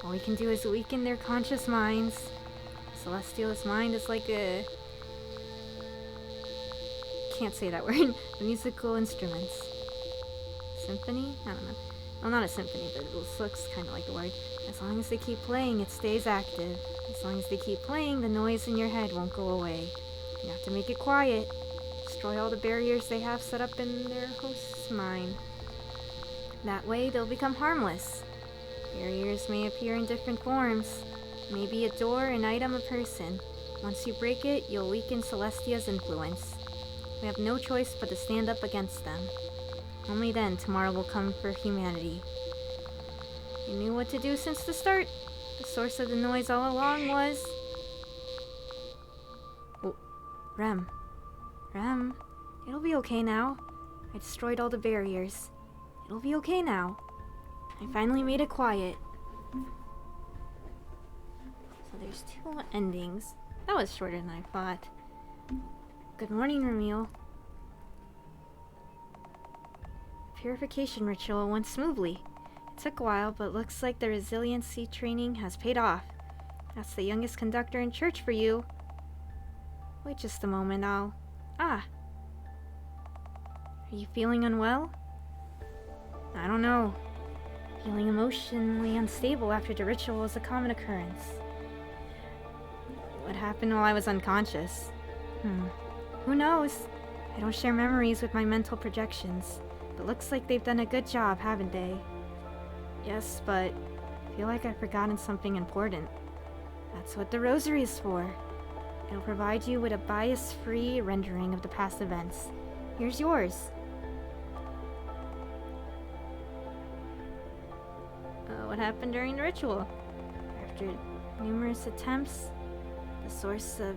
All we can do is weaken their conscious minds. Celestial's mind is like a... Can't say that word. Musical instruments. Symphony? I don't know. Well, not a symphony, but it looks kind of like the word. As long as they keep playing, it stays active. As long as they keep playing, the noise in your head won't go away. You have to make it quiet. Destroy all the barriers they have set up in their host's mind. That way, they'll become harmless. Barriers may appear in different forms. Maybe a door, an item, a person. Once you break it, you'll weaken Celestia's influence. We have no choice but to stand up against them. Only then tomorrow will come for humanity. You knew what to do since the start. The source of the noise all along was... Oh, Rem. Rem, it'll be okay now. I destroyed all the barriers. It'll be okay now. I finally made it quiet. So there's 2 endings. That was shorter than I thought. Good morning, Ramil. Purification ritual went smoothly. It took a while, but looks like the resiliency training has paid off. That's the youngest conductor in church for you. Wait just a moment, Are you feeling unwell? I don't know. Feeling emotionally unstable after the ritual is a common occurrence. What happened while I was unconscious? Who knows? I don't share memories with my mental projections. But looks like they've done a good job, haven't they? Yes, but I feel like I've forgotten something important. That's what the Rosary is for. It'll provide you with a bias-free rendering of the past events. Here's yours. What happened during the ritual? After numerous attempts, the source of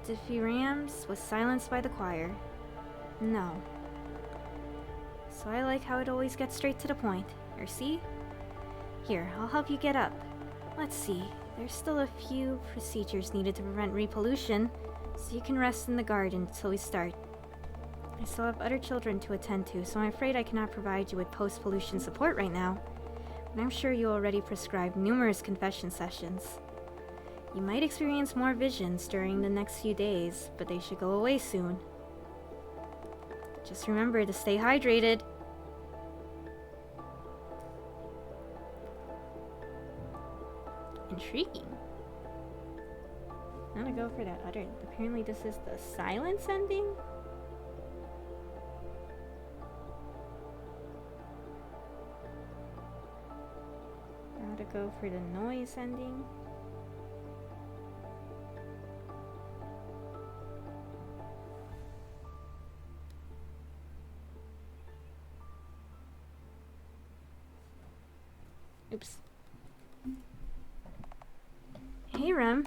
diphyrams was silenced by the choir. No. So I like how it always gets straight to the point. Or see? Here, I'll help you get up. Let's see. There's still a few procedures needed to prevent repollution, so you can rest in the garden until we start. I still have other children to attend to, so I'm afraid I cannot provide you with post-pollution support right now. But I'm sure you already prescribed numerous confession sessions. You might experience more visions during the next few days, but they should go away soon. Just remember to stay hydrated. Intriguing. I'm gonna go for that other. Apparently this is the silence ending? Now to go for the noise ending. Oops. Hey, Rem.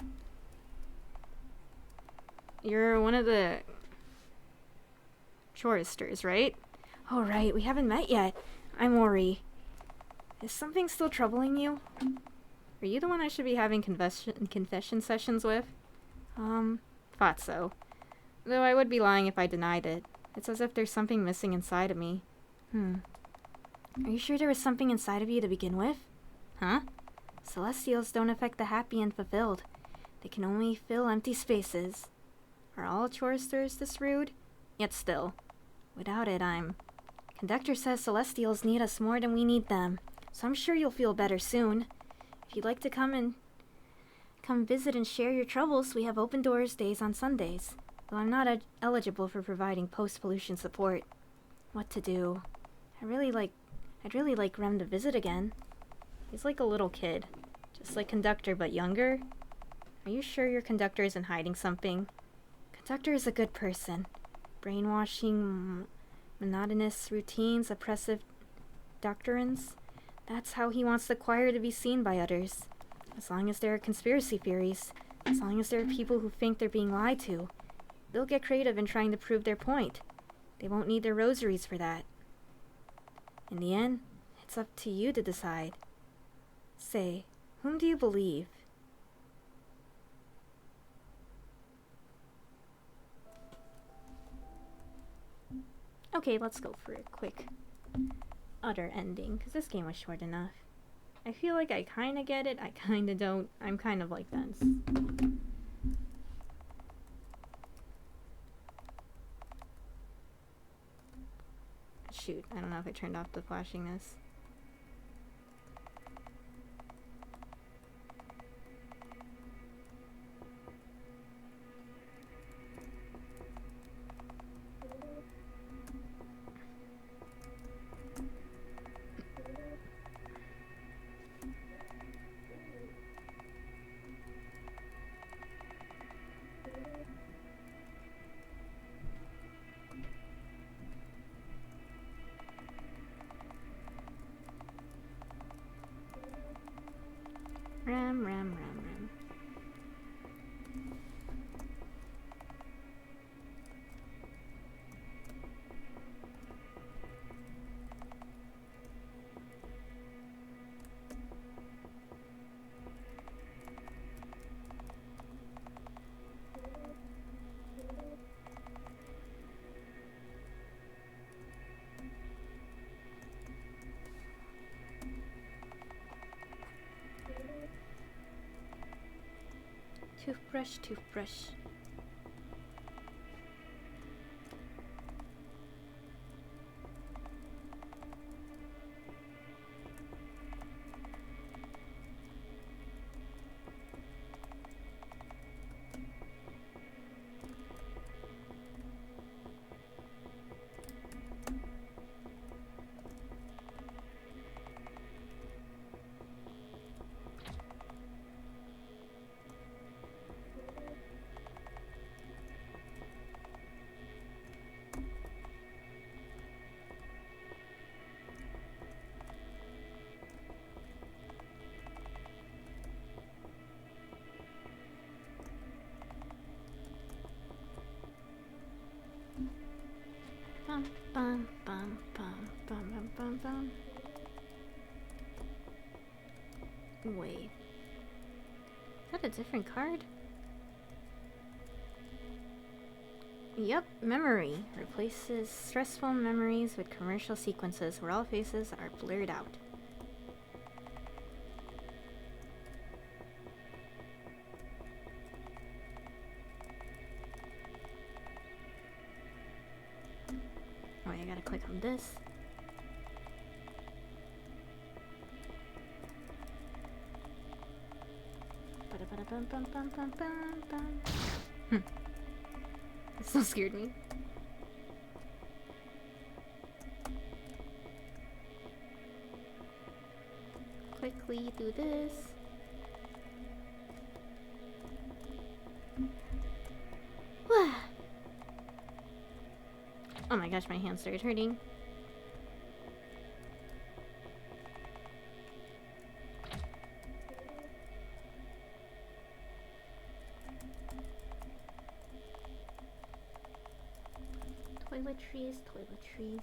You're one of the choristers, right? Oh, right. We haven't met yet. I'm Ori. Is something still troubling you? Are you the one I should be having confession sessions with? Thought so. Though I would be lying if I denied it. It's as if there's something missing inside of me. Are you sure there was something inside of you to begin with? Huh? Celestials don't affect the happy and fulfilled. They can only fill empty spaces. Are all choristers this rude? Yet still. Without it, Conductor says Celestials need us more than we need them, so I'm sure you'll feel better soon. If you'd like to come visit and share your troubles, we have open doors days on Sundays. Though I'm not eligible for providing post-pollution support. What to do? I'd really like Rem to visit again. He's like a little kid. Just like Conductor, but younger. Are you sure your Conductor isn't hiding something? Conductor is a good person. Brainwashing, monotonous routines, oppressive doctrines. That's how he wants the choir to be seen by others. As long as there are conspiracy theories, as long as there are people who think they're being lied to, they'll get creative in trying to prove their point. They won't need their rosaries for that. In the end, it's up to you to decide. Say, whom do you believe? Okay, let's go for a quick utter ending, because this game was short enough. I feel like I kinda get it, I kinda don't. I'm kind of like Vince. Shoot, I don't know if I turned off the flashiness. Ram. Toothbrush. Bum. Wait. Is that a different card? Yep, memory. Replaces stressful memories with commercial sequences where all faces are blurred out. Oh, I gotta click on this. It still scared me. Quickly do this. Oh my gosh, my hand started hurting. Toiletries.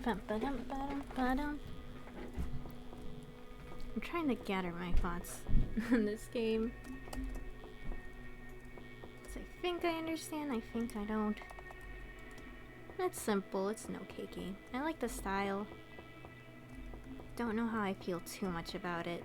Bum-ba-dum-ba-dum-ba-dum. I'm trying to gather my thoughts on this game. 'Cause I think I understand, I think I don't. It's simple, it's an okay game. I like the style. Don't know how I feel too much about it.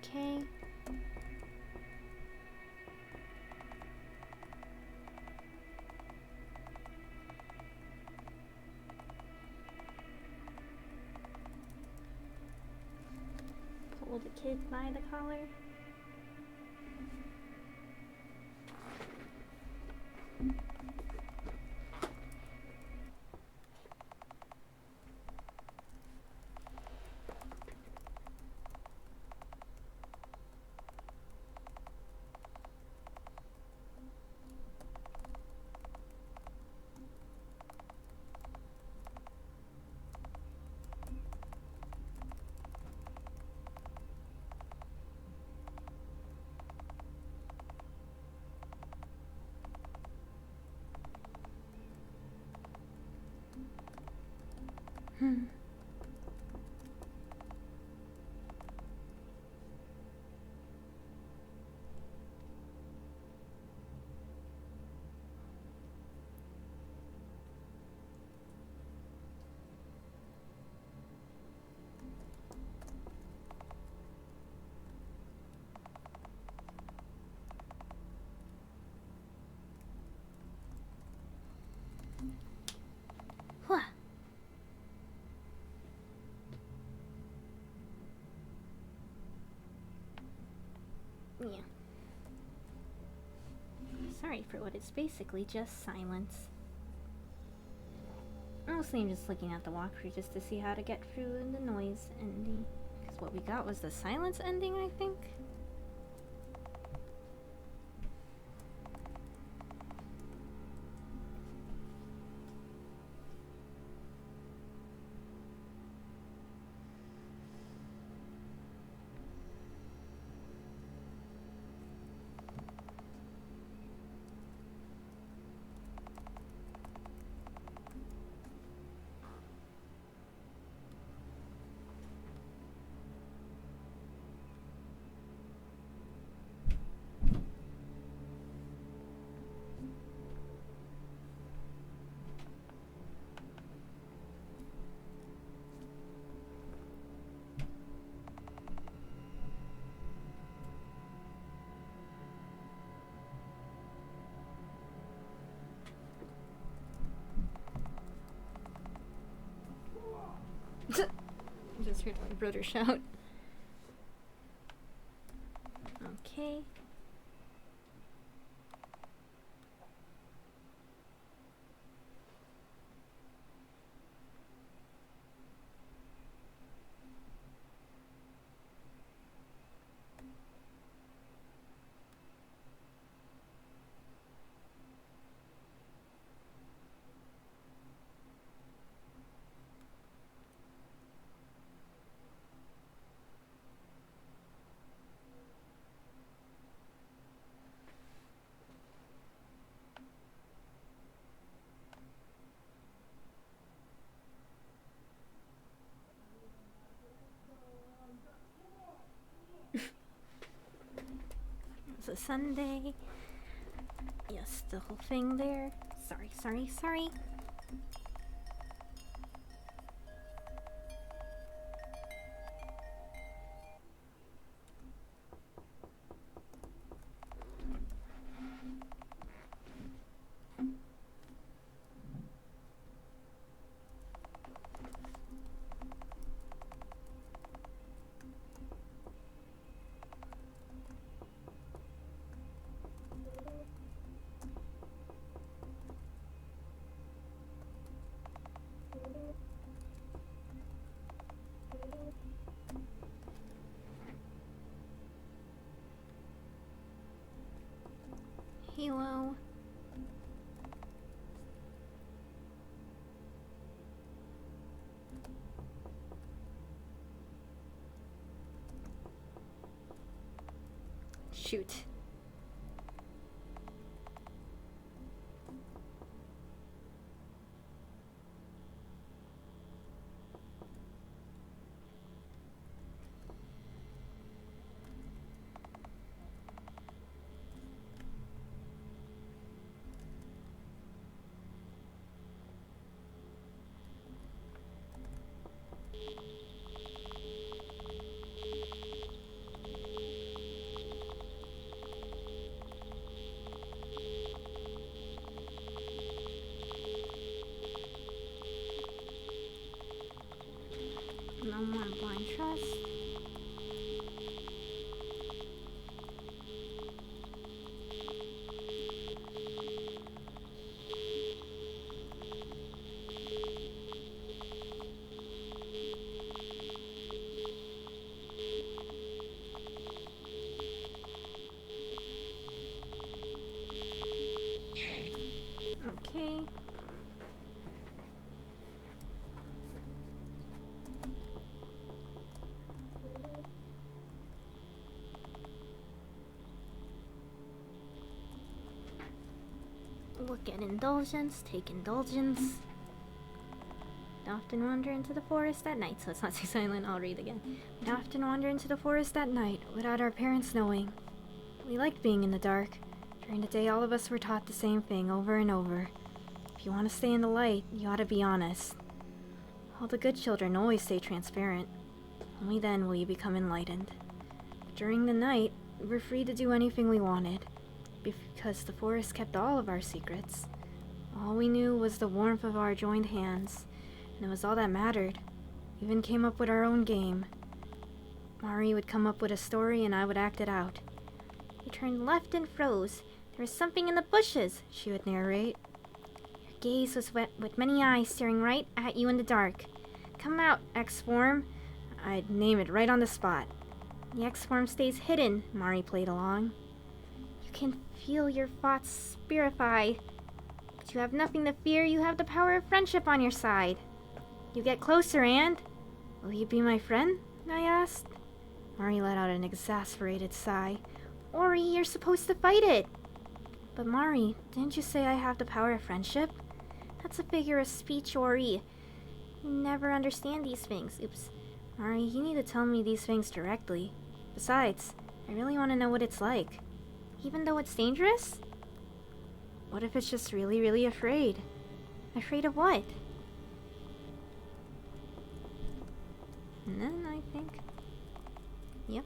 Okay. Pull the kid by the collar. Huh. Yeah. Sorry for what is basically just silence. Mostly I'm just looking at the walkthrough just to see how to get through the noise ending. Because what we got was the silence ending, I think? I just heard my brother shout. Okay. It's a Sunday. Yes, the whole thing there. Sorry. Halo. Shoot. No more blind trust. Okay. Look at indulgence, take indulgence. We'd often wander into the forest at night, so it's not too silent, I'll read again. We'd often wander into the forest at night, without our parents knowing. We liked being in the dark. During the day, all of us were taught the same thing over and over. If you want to stay in the light, you ought to be honest. All the good children always stay transparent. Only then will you become enlightened. But during the night, we were free to do anything we wanted, because the forest kept all of our secrets. All we knew was the warmth of our joined hands, and it was all that mattered. We even came up with our own game. Mari would come up with a story and I would act it out. We turned left and froze. There was something in the bushes, she would narrate. Your gaze was wet with many eyes staring right at you in the dark. Come out, X-Form. I'd name it right on the spot. The X-Form stays hidden, Mari played along. You can feel your thoughts spirify. But you have nothing to fear, you have the power of friendship on your side. You get closer, and... Will you be my friend? I asked. Mari let out an exasperated sigh. Ori, you're supposed to fight it! But Mari, didn't you say I have the power of friendship? That's a figure of speech, Ori. You never understand these things. Oops. Mari, you need to tell me these things directly. Besides, I really want to know what it's like. Even though it's dangerous? What if it's just really, really afraid? Afraid of what? None, I think. Yep.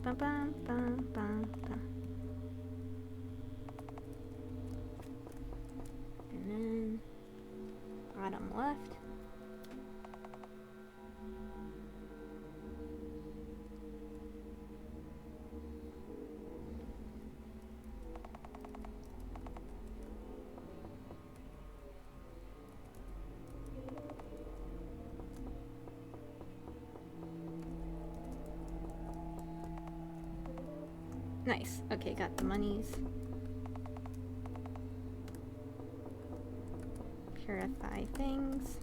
Bum, bum, bum, bum, bum. And then bottom left. Nice. Okay, got the monies. Purify things.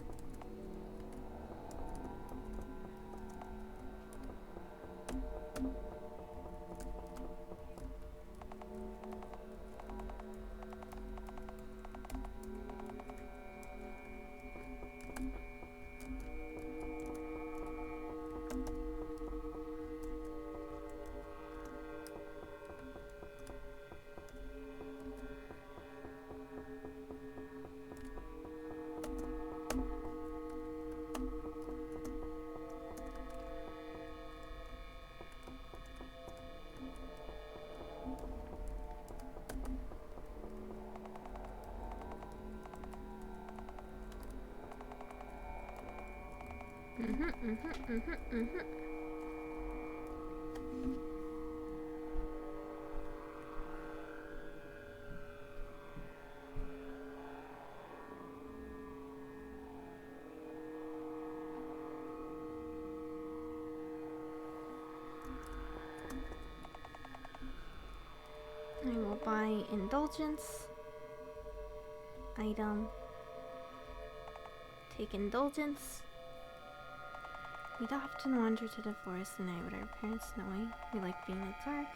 I will buy indulgence. Item. Take indulgence. We'd often wander to the forest at night with our parents knowing we like being in the dark.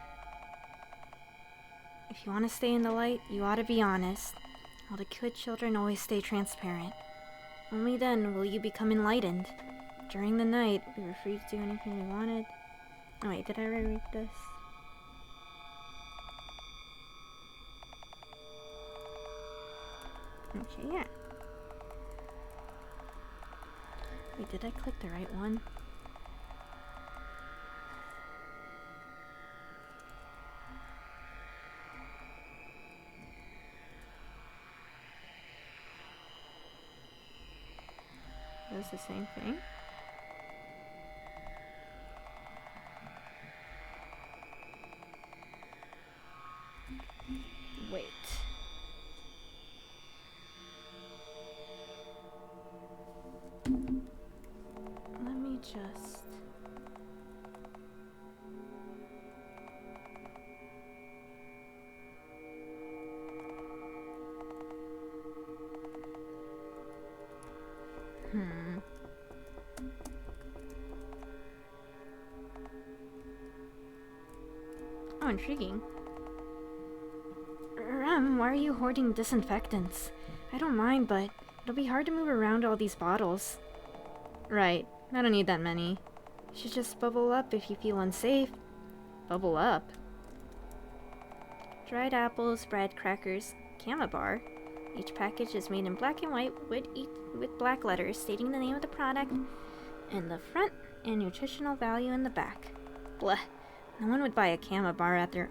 If you want to stay in the light, you ought to be honest. All the good children always stay transparent. Only then will you become enlightened. During the night, we were free to do anything we wanted. Oh wait, did I already read this? Okay, yeah. Wait, did I click the right one? That's the same thing. Wait. Let me just... Oh, intriguing. Why are you hoarding disinfectants? I don't mind, but it'll be hard to move around all these bottles. Right, I don't need that many. You should just bubble up if you feel unsafe. Bubble up? Dried apples, bread, crackers, Camabar. Each package is made in black and white with black letters stating the name of the product in the front and nutritional value in the back. Blah. No one would buy a Camabar at their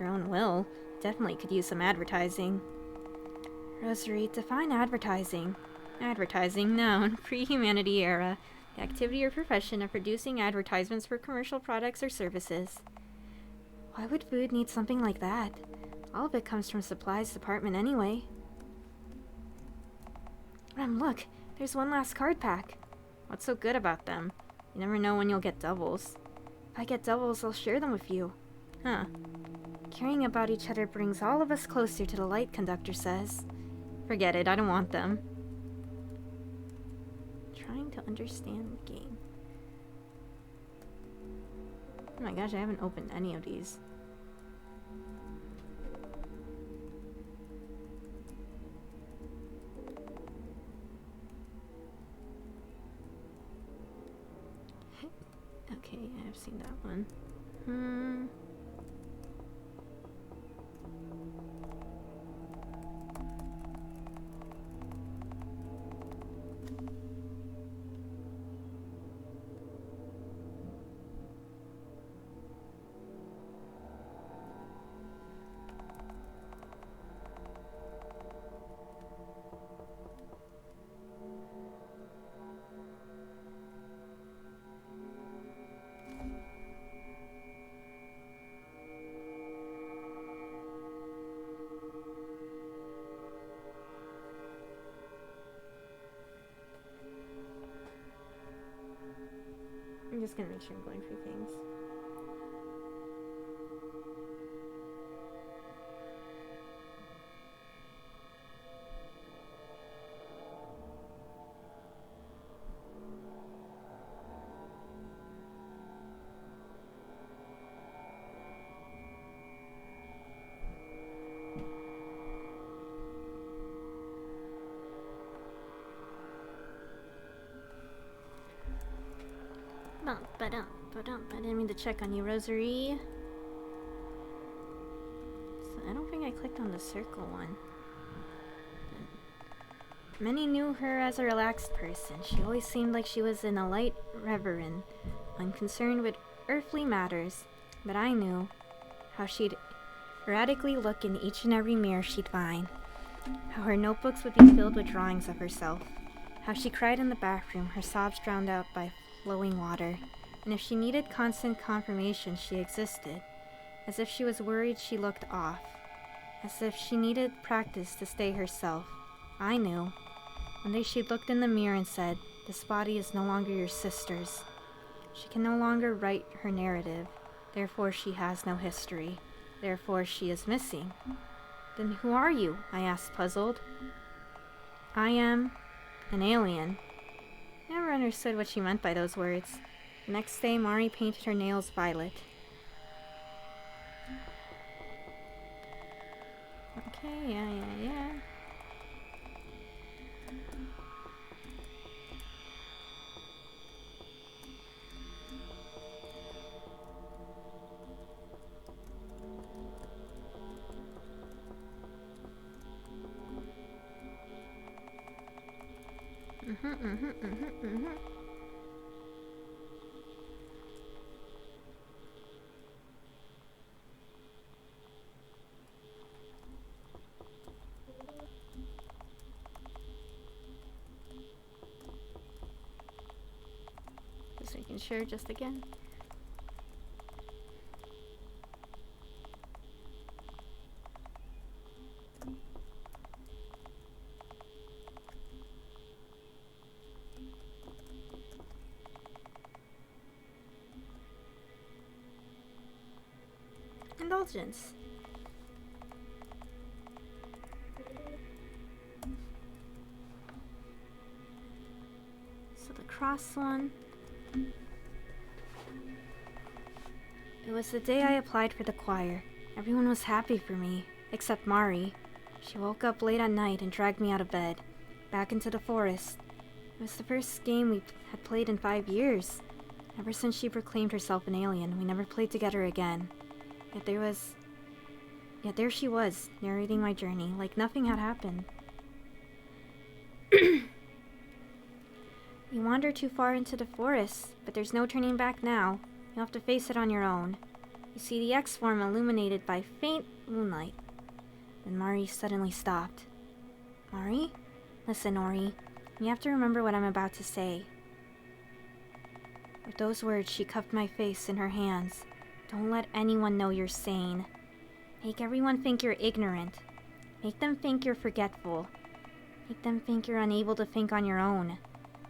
own will. Definitely could use some advertising. Rosary, define advertising. Advertising, noun, pre-humanity era. The activity or profession of producing advertisements for commercial products or services. Why would food need something like that? All of it comes from supplies department anyway. Look, there's one last card pack. What's so good about them? You never know when you'll get doubles. If I get doubles, I'll share them with you. Huh. Caring about each other brings all of us closer to the light, conductor says. Forget it, I don't want them. Trying to understand the game. Oh my gosh, I haven't opened any of these. Okay, I've seen that one. I'm just gonna make sure I'm going through things. I didn't mean to check on you, Rosary. So I don't think I clicked on the circle one. Many knew her as a relaxed person. She always seemed like she was in a light reverie, unconcerned with earthly matters. But I knew how she'd erratically look in each and every mirror she'd find. How her notebooks would be filled with drawings of herself. How she cried in the bathroom, her sobs drowned out by flowing water, and if she needed constant confirmation she existed, as if she was worried she looked off, as if she needed practice to stay herself. I knew. One day she looked in the mirror and said, "This body is no longer your sister's. She can no longer write her narrative, therefore she has no history. Therefore she is missing." "Then who are you?" I asked, puzzled. "I am an alien." I never understood what she meant by those words. The next day, Mari painted her nails violet. Okay, yeah. Just making sure, just again. Indulgence. So the cross one. It was the day I applied for the choir. Everyone was happy for me, except Mari. She woke up late at night and dragged me out of bed, back into the forest. It was the first game we had played in 5 years. Ever since she proclaimed herself an alien, we never played together again. Yet there she was, narrating my journey, like nothing had happened. You wandered too far into the forest, but there's no turning back now. You'll have to face it on your own. You see the X-form illuminated by faint moonlight. Then Mari suddenly stopped. "Mari? Listen, Ori. You have to remember what I'm about to say." With those words, she cupped my face in her hands. "Don't let anyone know you're sane. Make everyone think you're ignorant. Make them think you're forgetful. Make them think you're unable to think on your own.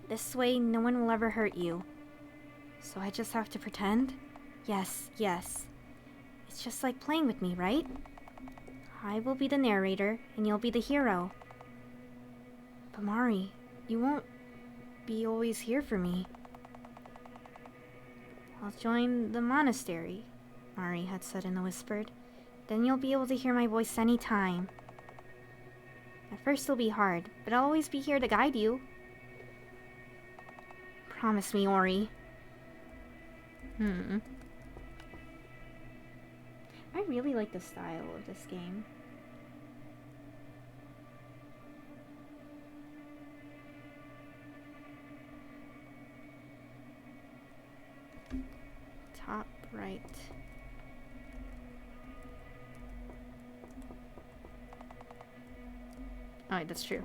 This way, no one will ever hurt you. So I just have to pretend? Yes. It's just like playing with me, right? I will be the narrator, and you'll be the hero. But Mari, you won't be always here for me." "I'll join the monastery," Mari had said in a whisper. "Then you'll be able to hear my voice any time. At first it'll be hard, but I'll always be here to guide you. Promise me, Ori." I really like the style of this game. Top right. Oh, that's true.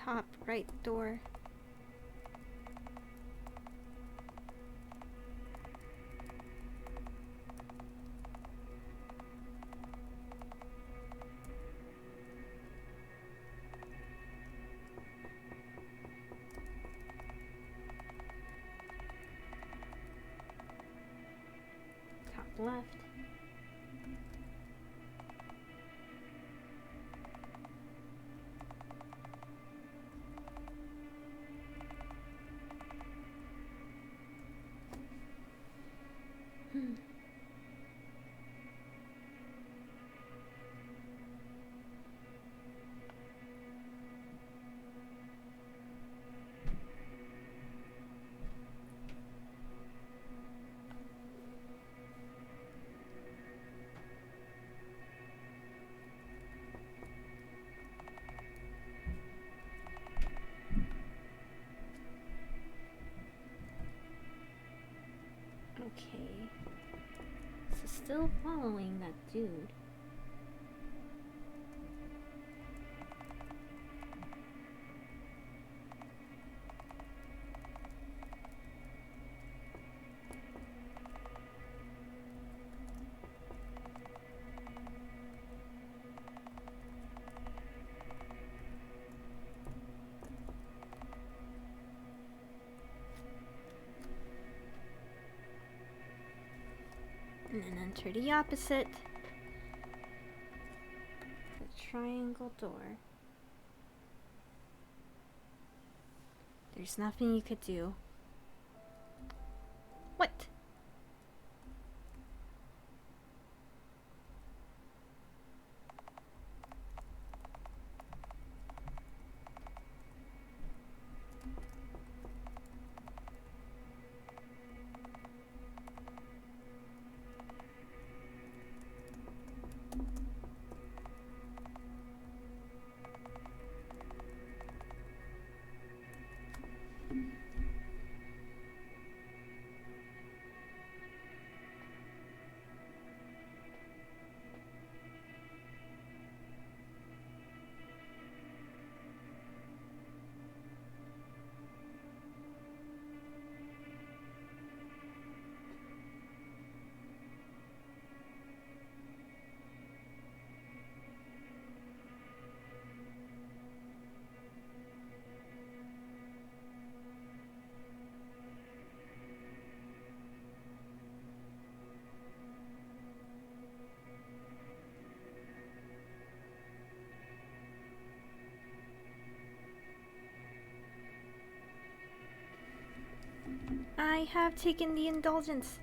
Top right door. Top left. Okay. So still following that dude. And then enter the opposite. The triangle door. There's nothing you could do. What? I have taken the indulgence.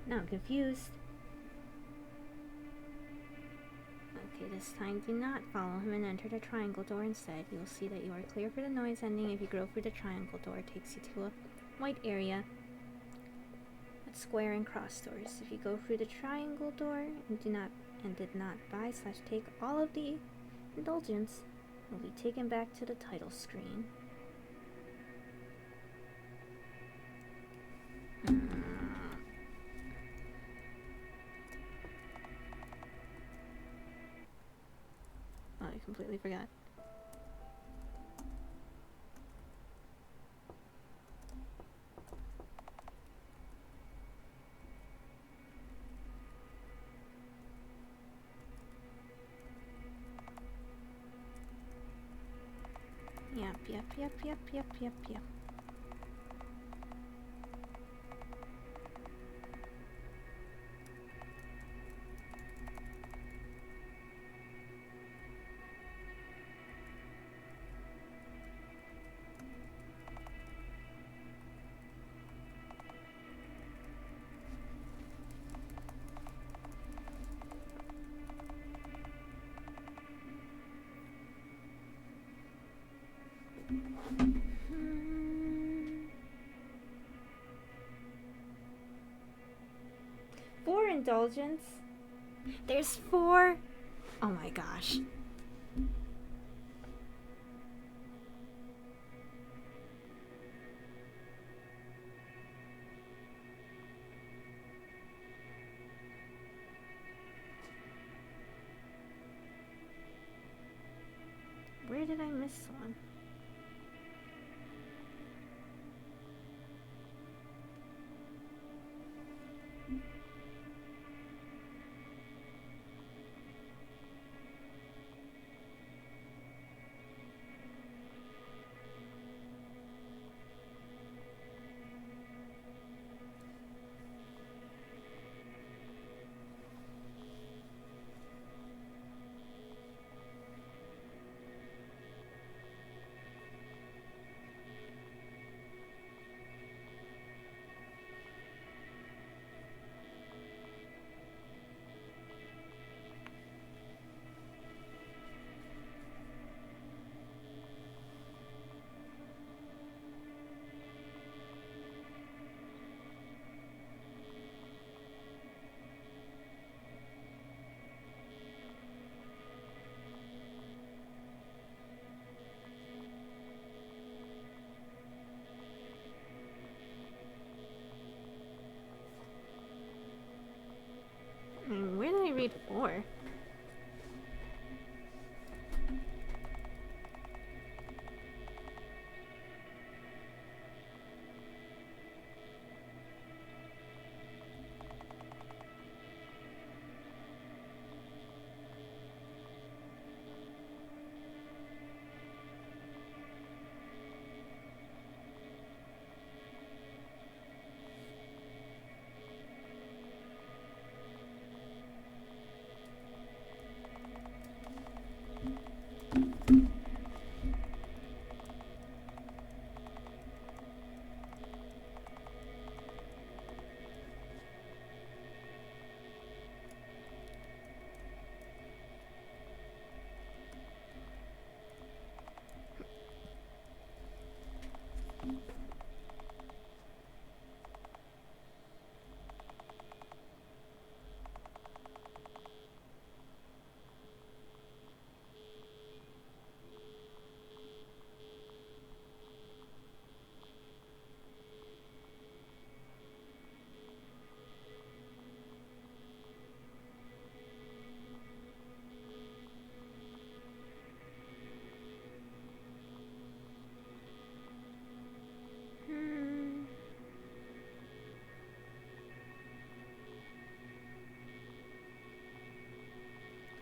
Now I'm confused. Okay, this time do not follow him and enter the triangle door instead. You will see that you are clear for the noise ending. If you go through the triangle door, it takes you to a white area with square and cross doors. If you go through the triangle door and did not buy/take all of the indulgence, you'll be taken back to the title screen. Oh, I completely forgot. Yep. indulgence. There's 4. Oh my gosh. Where did I miss one? Where did I read 4?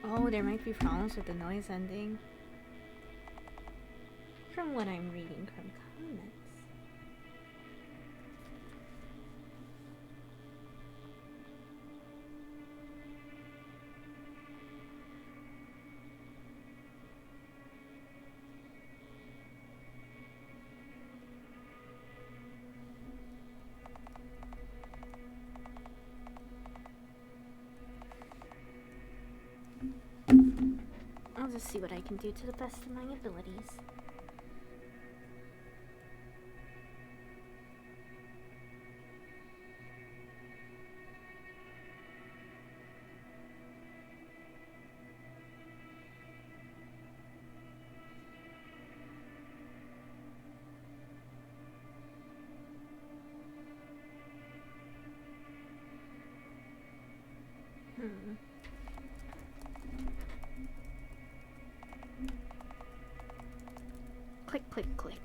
Oh, there might be problems with the noise ending. From what I'm reading from comments. I'll just see what I can do to the best of my abilities. Click, click, click.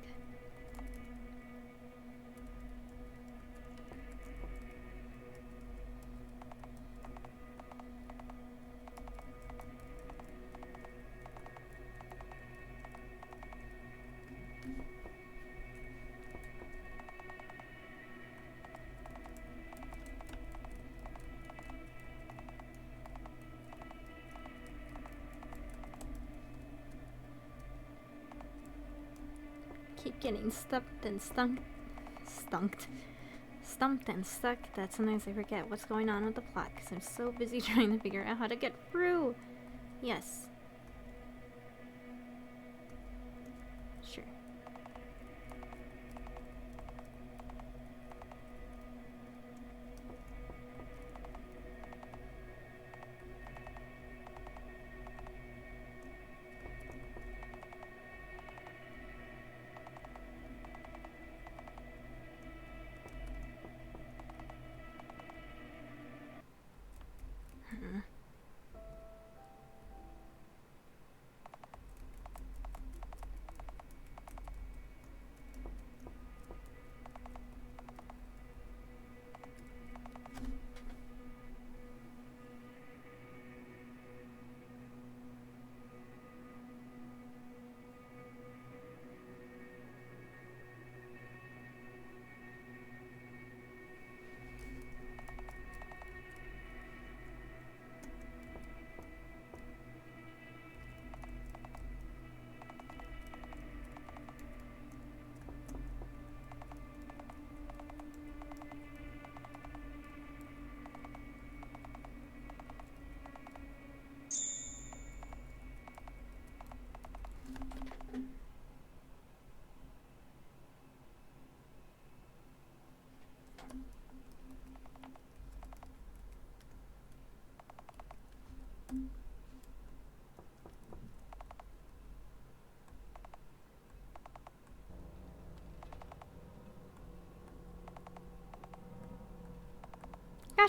Keep getting stumped and stumped and stuck that sometimes I forget what's going on with the plot because I'm so busy trying to figure out how to get through. Yes. Sure.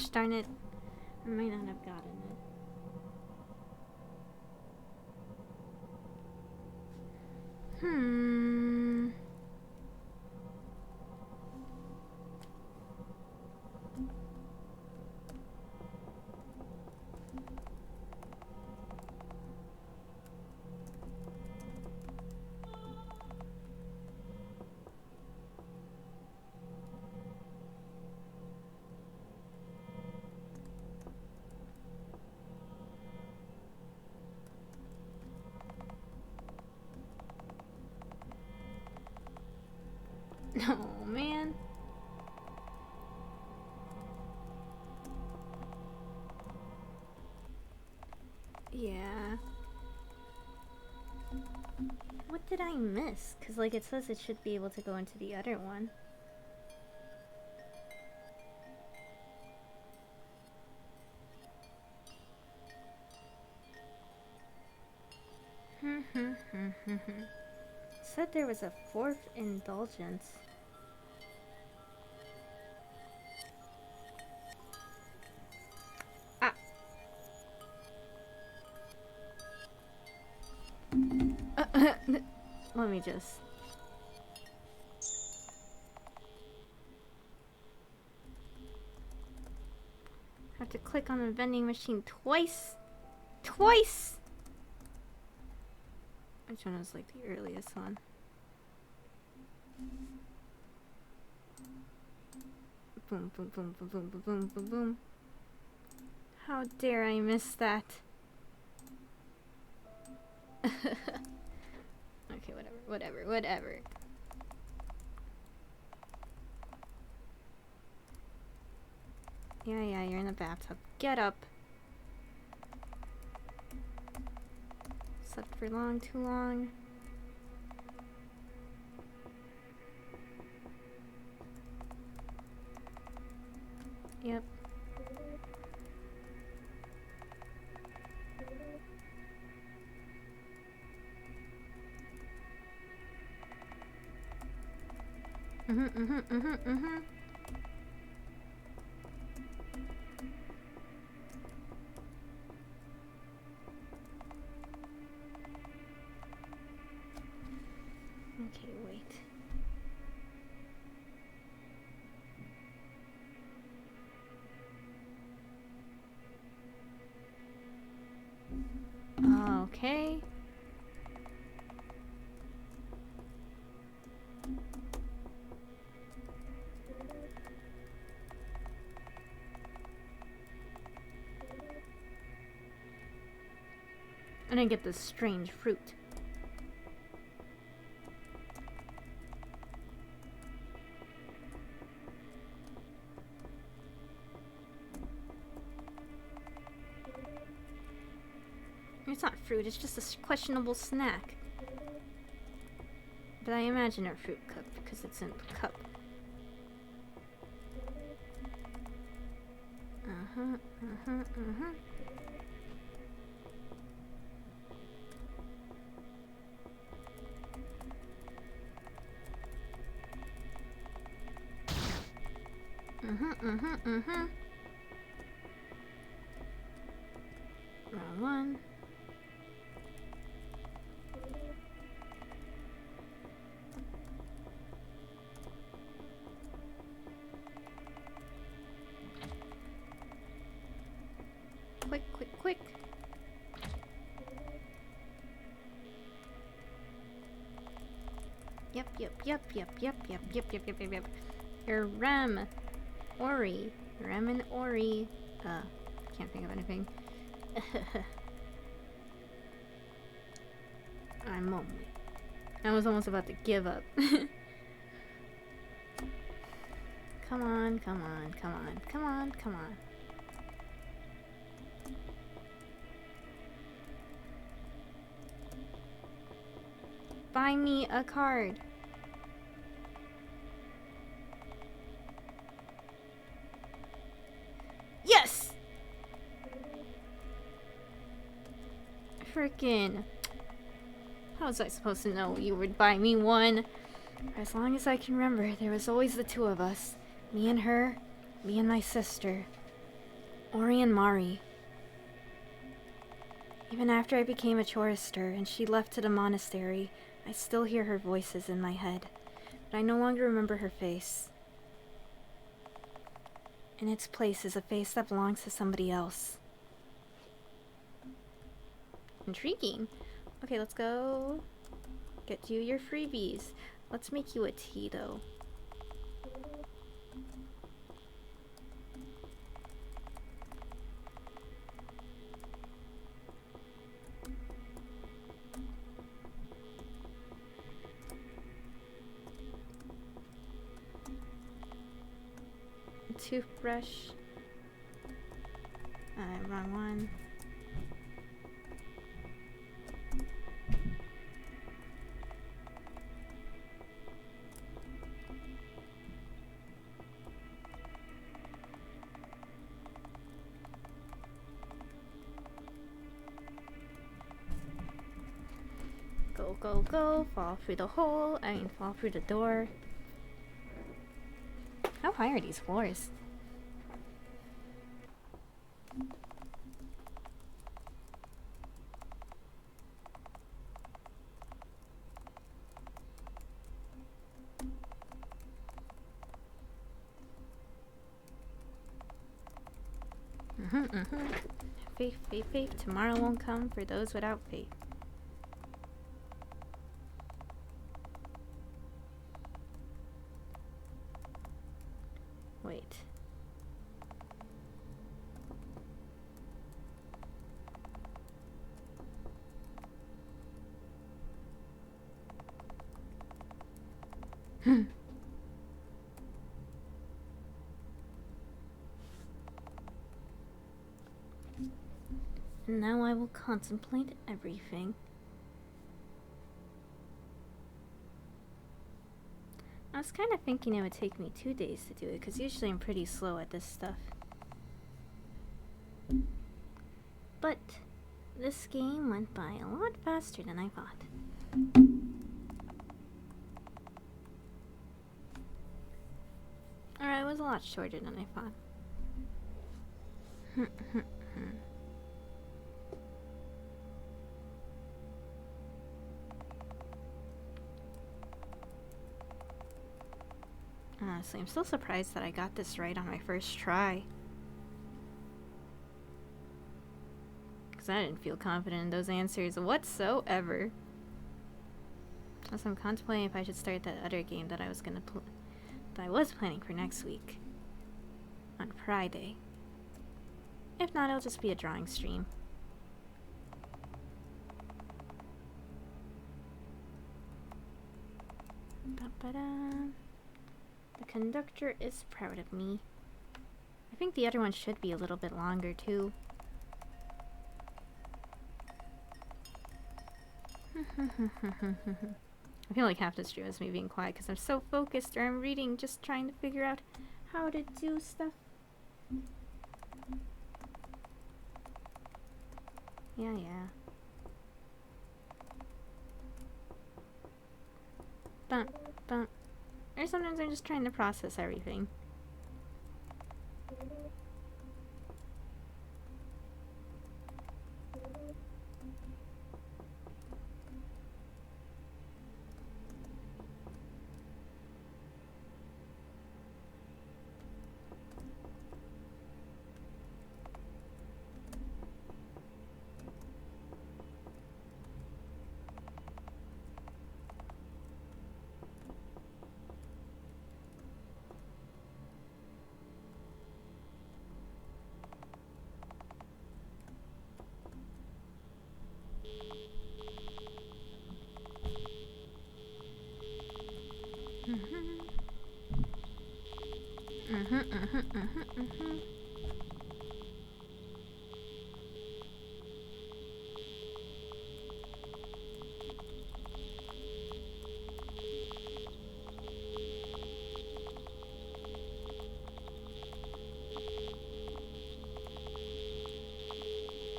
Gosh darn it. I might not have gotten it. Oh, man. Yeah. What did I miss? Because, like, it says it should be able to go into the other one. Said there was a 4th indulgence. Ah. Let me just... have to click on the vending machine twice. Twice! Which one was like the earliest one? Boom, boom, boom, boom, boom, boom, boom, boom, boom. How dare I miss that? Okay, whatever. Yeah, you're in the bathtub. Get up. Slept for too long. Yep. Okay, wait. Okay. I didn't get this strange fruit. It's not fruit, it's just a questionable snack. But I imagine a fruit cup because it's in the cup. Wrong one. Quick. Yep. Your Rem. Ori. Rem and Ori. Can't think of anything. I'm lonely. I was almost about to give up. Come on. Buy me a card. Yes! Frickin'. How was I supposed to know you would buy me one? As long as I can remember, there was always the two of us. Me and her, me and my sister. Ori and Mari. Even after I became a chorister and she left to the monastery, I still hear her voices in my head, but I no longer remember her face. In its place is a face that belongs to somebody else. Intriguing. Okay, let's go get you your freebies. Let's make you a tea, though. Toothbrush. Wrong one. Go, go, go. Fall through the hole. Fall through the door. How high are these floors? Faith, faith, faith. Tomorrow won't come for those without faith. Wait. And now I will contemplate everything. I was kind of thinking it would take me 2 days to do it, because usually I'm pretty slow at this stuff. But this game went by a lot faster than I thought. Alright, it was a lot shorter than I thought. Honestly, I'm still surprised that I got this right on my first try. Because I didn't feel confident in those answers whatsoever. Plus, I'm contemplating if I should start that other game that I was planning for next week. On Friday. If not, it'll just be a drawing stream. Ba-ba-da. The conductor is proud of me. I think the other one should be a little bit longer too. I feel like half the stream is me being quiet because I'm so focused, or I'm reading, just trying to figure out how to do stuff. Yeah. Bump, bump. Or sometimes I'm just trying to process everything.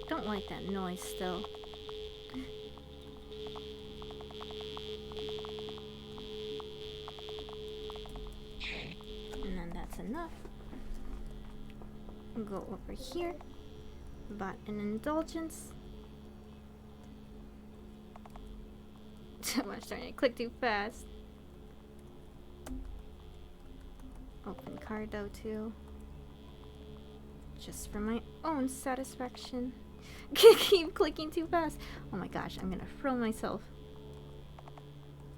Don't like that noise still. And then that's enough. Go over here. Bought an indulgence. I'm starting to click too fast. Open cardo too. Just for my own satisfaction. Keep clicking too fast. Oh my gosh, I'm gonna throw myself.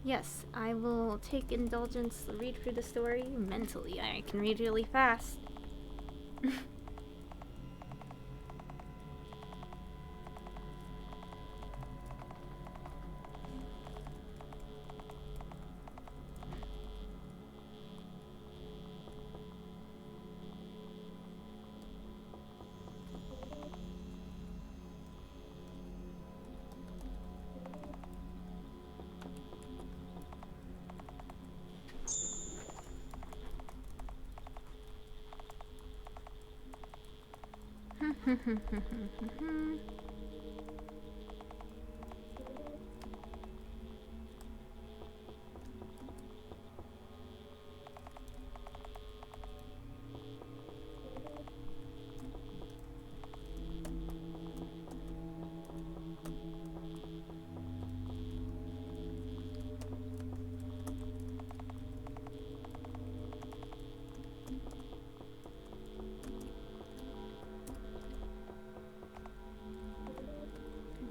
Yes, I will take indulgence, read through the story mentally. I can read really fast.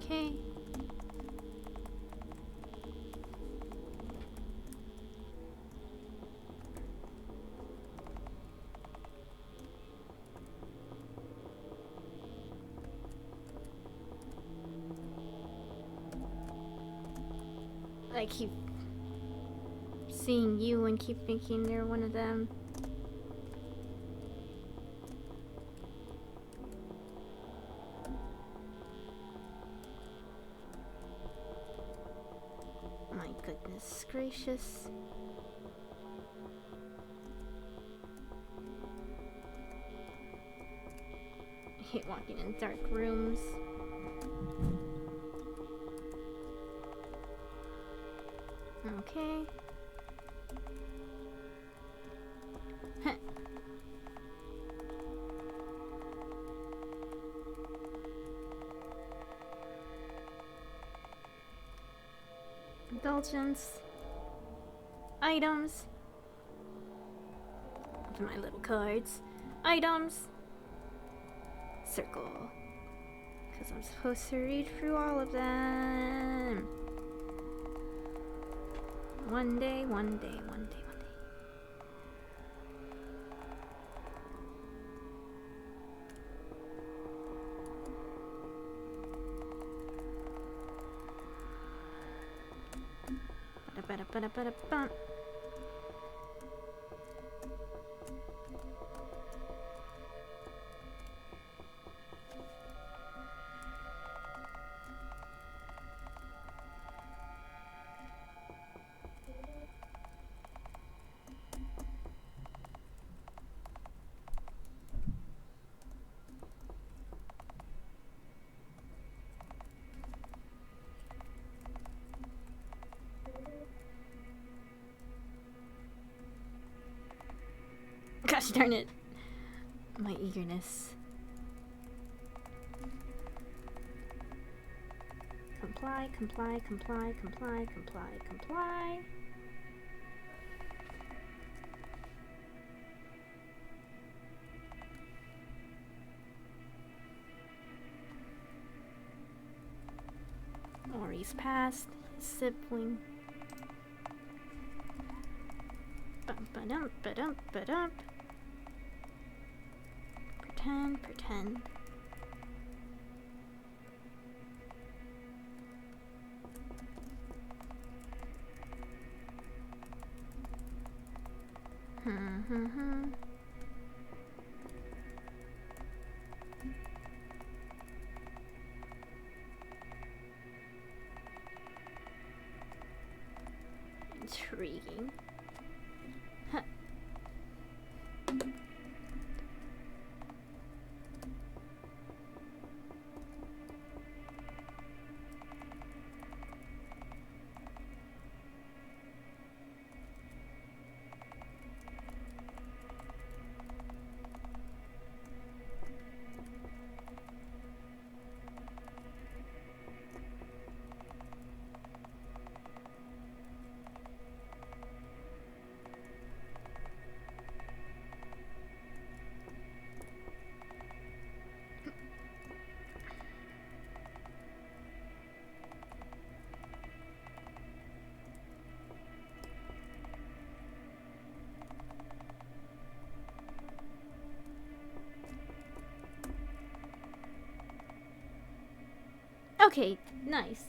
Okay. I keep seeing you and keep thinking they're one of them. My goodness gracious. I hate walking in dark rooms. Okay. Heh. Indulgence. Items. Open my little cards. Items. Circle. Because I'm supposed to read through all of them. One day, one day, one day, one day. Ba-da-ba-da-ba-da-ba-da-bum. Gosh darn it. My eagerness. Comply, comply, comply, comply, comply, comply. Ori's past, his sibling. Bum-ba-dum, ba-dum, ba-dum. Pretend, pretend. Intriguing. Huh. Okay, nice.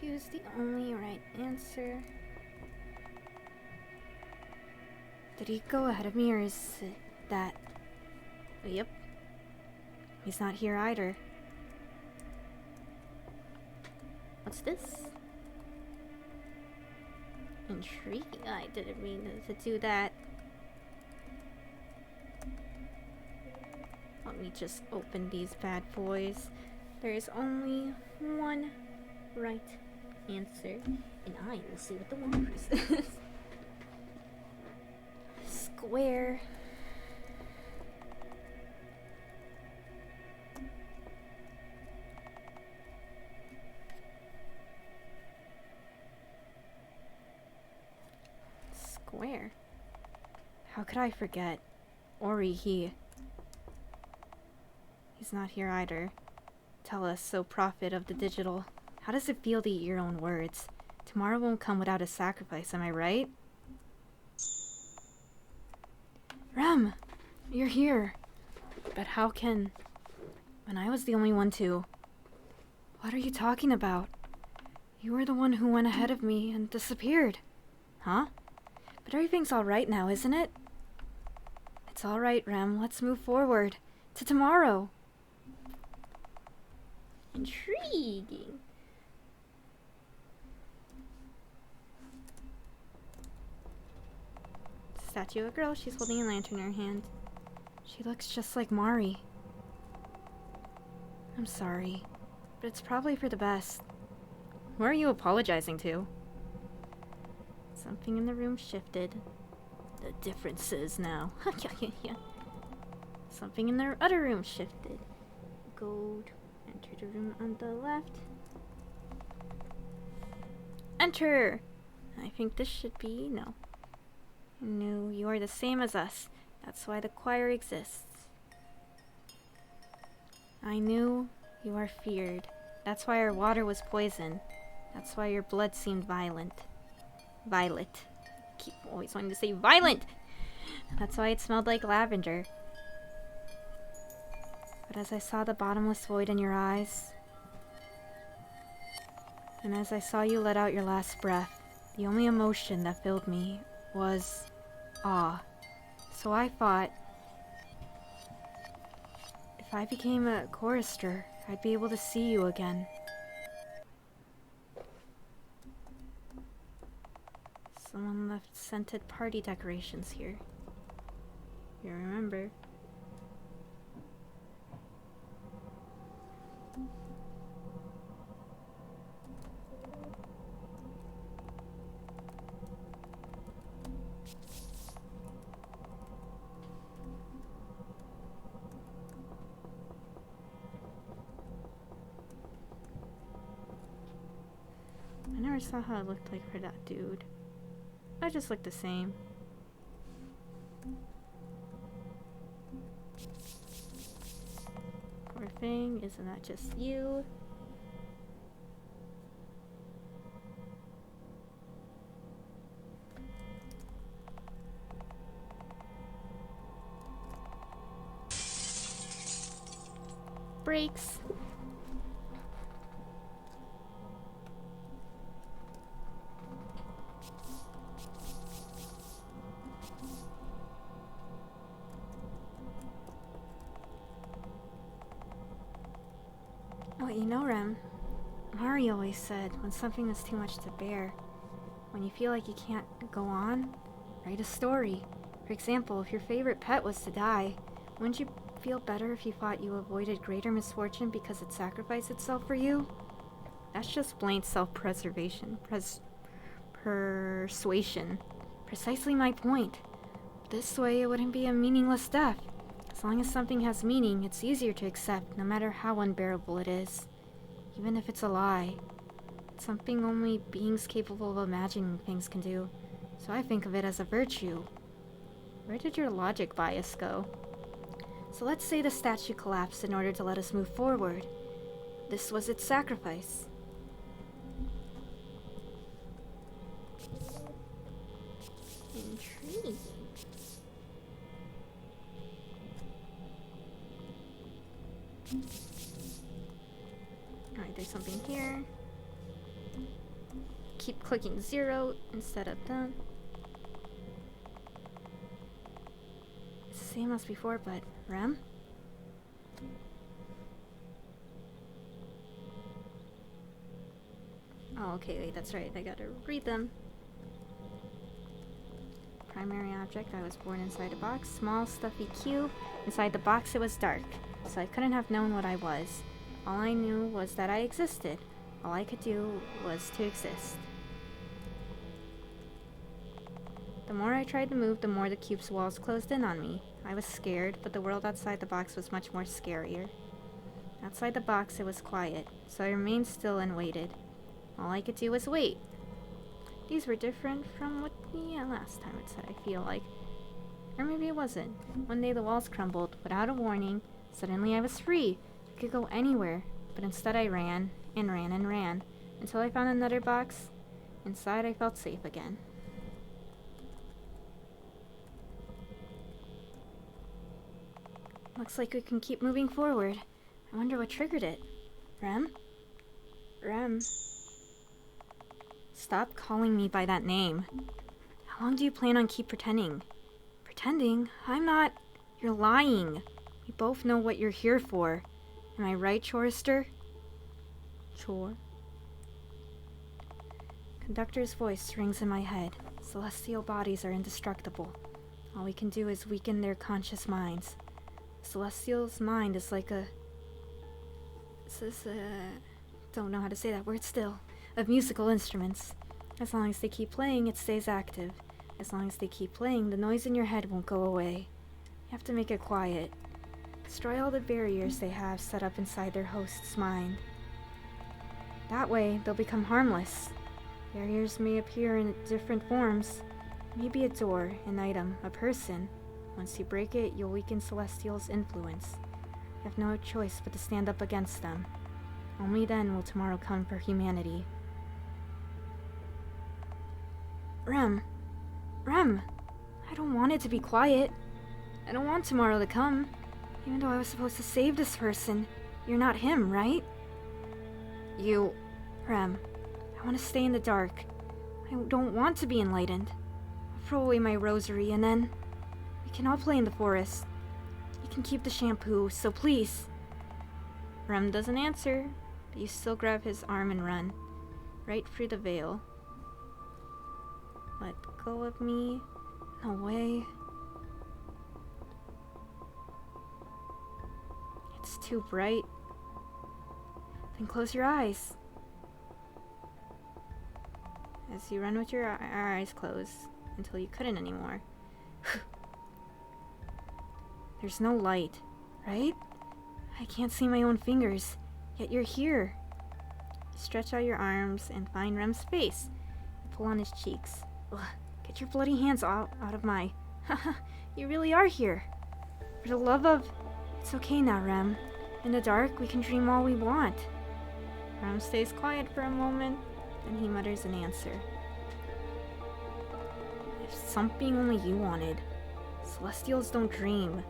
Choose the only right answer. Did he go ahead of me, or is it that... Yep. He's not here either. What's this? Intrigue? I didn't mean to do that. Let me just open these bad boys. There is only one right answer, and I will see what the walrus is. Square. Square. How could I forget? Ori, he's not here either. Tell us, so prophet of the digital. How does it feel to eat your own words? Tomorrow won't come without a sacrifice, am I right? Rem! You're here. But how can... When I was the only one to... What are you talking about? You were the one who went ahead of me and disappeared. Huh? But everything's alright now, isn't it? It's alright, Rem. Let's move forward. To tomorrow. Intriguing. Statue of a girl. She's holding a lantern in her hand. She looks just like Mari. I'm sorry, but it's probably for the best. Who are you apologizing to? Something in the room shifted. The differences now. Yeah. Something in the other room shifted. Gold. Enter the room on the left. Enter! I think this should be... No. No, you are the same as us. That's why the choir exists. I knew you are feared. That's why our water was poisoned. That's why your blood seemed violent. Violet. Keep always wanting to say violent! That's why it smelled like lavender. But as I saw the bottomless void in your eyes, and as I saw you let out your last breath, the only emotion that filled me was awe. So I thought, if I became a chorister, I'd be able to see you again. Someone left scented party decorations here. You remember? I never saw how it looked like for that dude. I just looked the same. Poor thing, isn't that just you? Brakes. Oh, you know, Rem, Mari always said when something is too much to bear, when you feel like you can't go on, write a story. For example, if your favorite pet was to die, wouldn't you feel better if you thought you avoided greater misfortune because it sacrificed itself for you? That's just plain self-preservation. Persuasion. Precisely my point. This way it wouldn't be a meaningless death. As long as something has meaning, it's easier to accept, no matter how unbearable it is. Even if it's a lie. It's something only beings capable of imagining things can do. So I think of it as a virtue. Where did your logic bias go? So let's say the statue collapsed in order to let us move forward. This was its sacrifice. Intriguing. Alright, there's something here. Keep clicking 0 instead of done. It's the same as before, but Rem? Oh, okay, wait, that's right. I gotta read them. Primary object, I was born inside a box. Small, stuffy cube. Inside the box, it was dark, so I couldn't have known what I was. All I knew was that I existed. All I could do was to exist. The more I tried to move, the more the cube's walls closed in on me. I was scared, but the world outside the box was much more scarier. Outside the box, it was quiet, so I remained still and waited. All I could do was wait. These were different from what the last time it said, I feel like. Or maybe it wasn't. One day the walls crumbled, without a warning. Suddenly I was free. I could go anywhere, but instead I ran, and ran, and ran, until I found another box. Inside I felt safe again. Looks like we can keep moving forward. I wonder what triggered it. Rem? Rem? Stop calling me by that name. How long do you plan on keep pretending? Pretending? I'm not... You're lying. We both know what you're here for. Am I right, Chorister? Chore? Conductor's voice rings in my head. Celestial bodies are indestructible. All we can do is weaken their conscious minds. Celestial's mind is like a... don't know how to say that word still. Of musical instruments. As long as they keep playing, it stays active. As long as they keep playing, the noise in your head won't go away. You have to make it quiet. Destroy all the barriers they have set up inside their host's mind. That way, they'll become harmless. Barriers may appear in different forms. Maybe a door, an item, a person. Once you break it, you'll weaken Celestial's influence. You have no choice but to stand up against them. Only then will tomorrow come for humanity. Rem. Rem! I don't want it to be quiet. I don't want tomorrow to come. Even though I was supposed to save this person. You're not him, right? You... Rem, I want to stay in the dark. I don't want to be enlightened. I'll throw away my rosary and then... We can all play in the forest. You can keep the shampoo, so please. Rem doesn't answer, but you still grab his arm and run. Right through the veil. Let go of me. No way. It's too bright. Then close your eyes. As you run with your eyes closed until you couldn't anymore. There's no light, right? I can't see my own fingers, yet you're here. You stretch out your arms and find Rem's face. You pull on his cheeks. Ugh, get your bloody hands out of my... Haha, you really are here. For the love of... It's okay now, Rem. In the dark, we can dream all we want. Rem stays quiet for a moment, then he mutters an answer. If something only you wanted. Celestials don't dream.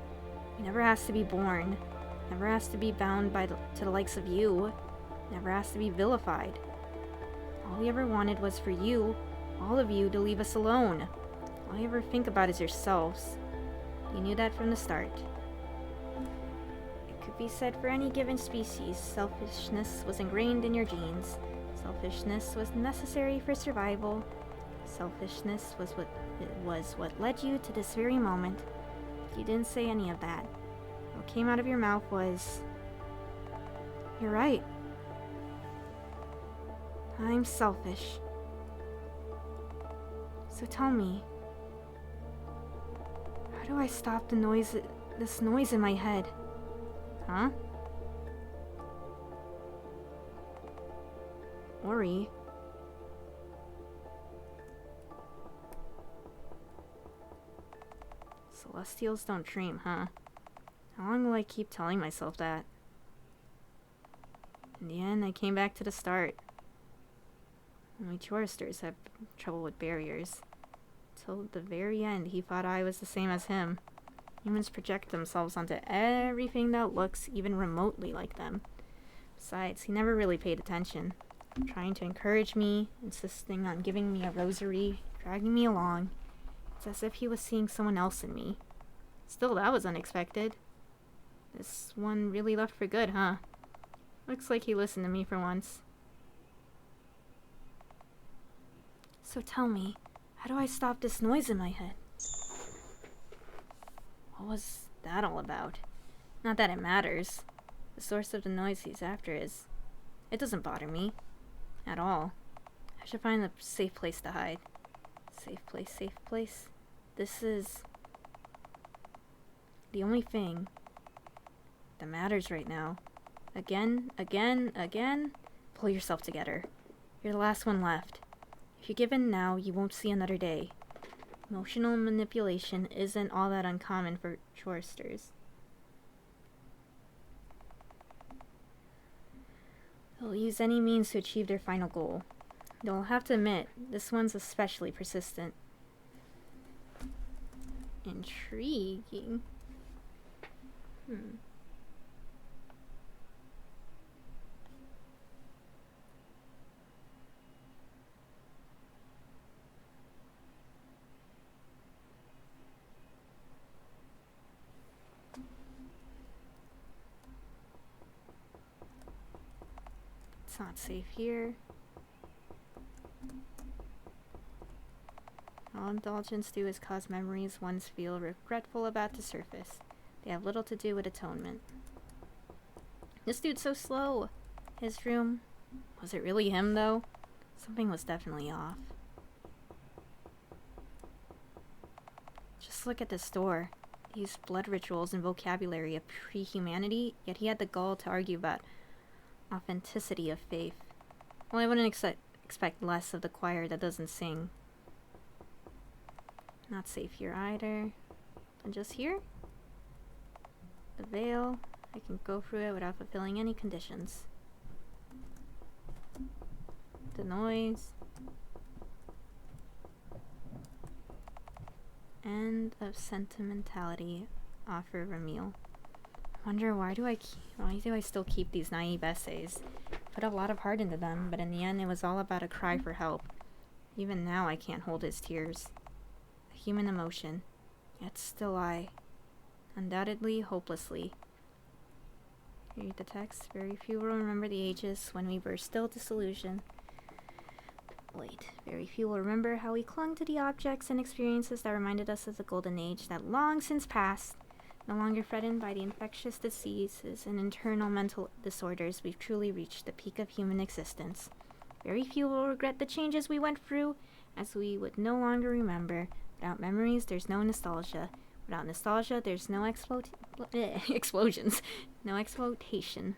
He never has to be born. Never has to be bound to the likes of you. Never has to be vilified. All he ever wanted was for you, all of you, to leave us alone. All you ever think about is yourselves. You knew that from the start. It could be said for any given species, selfishness was ingrained in your genes. Selfishness was necessary for survival. Selfishness was what led you to this very moment. You didn't say any of that. What came out of your mouth was... You're right. I'm selfish. So tell me, how do I stop this noise in my head? Huh? Ori? Celestials don't dream, huh? How long will I keep telling myself that? In the end, I came back to the start. Only choristers have trouble with barriers. Till the very end, he thought I was the same as him. Humans project themselves onto everything that looks even remotely like them. Besides, he never really paid attention. Trying to encourage me, insisting on giving me a rosary, dragging me along. It's as if he was seeing someone else in me. Still, that was unexpected. This one really left for good, huh? Looks like he listened to me for once. So tell me, how do I stop this noise in my head? What was that all about? Not that it matters. The source of the noise he's after is... It doesn't bother me. At all. I should find a safe place to hide. Safe place, safe place. This is... the only thing that matters right now. Again. Pull yourself together. You're the last one left. If you give in now, you won't see another day. Emotional manipulation isn't all that uncommon for choristers. They'll use any means to achieve their final goal. Though I'll have to admit, this one's especially persistent. Intriguing. It's not safe here. All indulgence do is cause memories ones feel regretful about to surface. They have little to do with atonement. This dude's so slow. His room... Was it really him, though? Something was definitely off. Just look at this door. He used blood rituals and vocabulary of pre-humanity, yet he had the gall to argue about authenticity of faith. Well, I wouldn't expect less of the choir that doesn't sing. Not safe here either. And just here? The veil. I can go through it without fulfilling any conditions. The noise. End of sentimentality. Offer Ramil. Wonder why do I still keep these naive essays? Put a lot of heart into them, but in the end it was all about a cry for help. Even now I can't hold his tears. A human emotion, yet still I, undoubtedly, hopelessly. Read the text. Very few will remember the ages when we were still disillusioned. Wait, very few will remember how we clung to the objects and experiences that reminded us of the golden age that long since passed. No longer threatened by the infectious diseases and internal mental disorders, we've truly reached the peak of human existence. Very few will regret the changes we went through, as we would no longer remember. Without memories, there's no nostalgia. Without nostalgia, there's no explosions. No exploitation.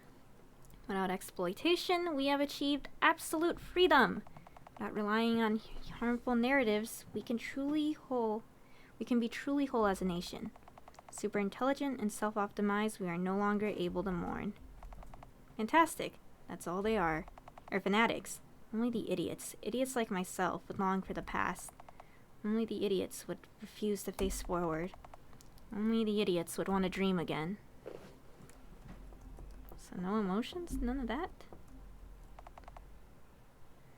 Without exploitation, we have achieved absolute freedom. Without relying on harmful narratives, we can be truly whole as a nation. Super intelligent and self-optimized, we are no longer able to mourn. Fantastic. That's all they are. Or fanatics. Only the idiots. Idiots like myself would long for the past. Only the idiots would refuse to face forward. Only the idiots would want to dream again. So no emotions? None of that?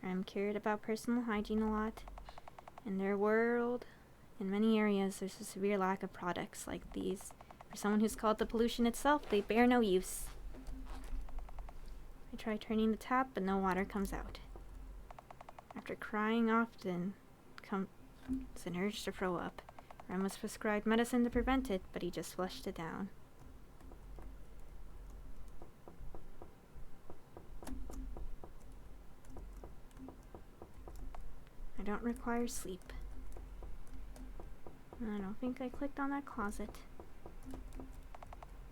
I'm curious about personal hygiene a lot. In their world, in many areas, there's a severe lack of products like these. For someone who's called the pollution itself, they bear no use. I try turning the tap, but no water comes out. After crying often, comes an urge to throw up. Rem was prescribed medicine to prevent it, but he just flushed it down. I don't require sleep. I don't think I clicked on that closet.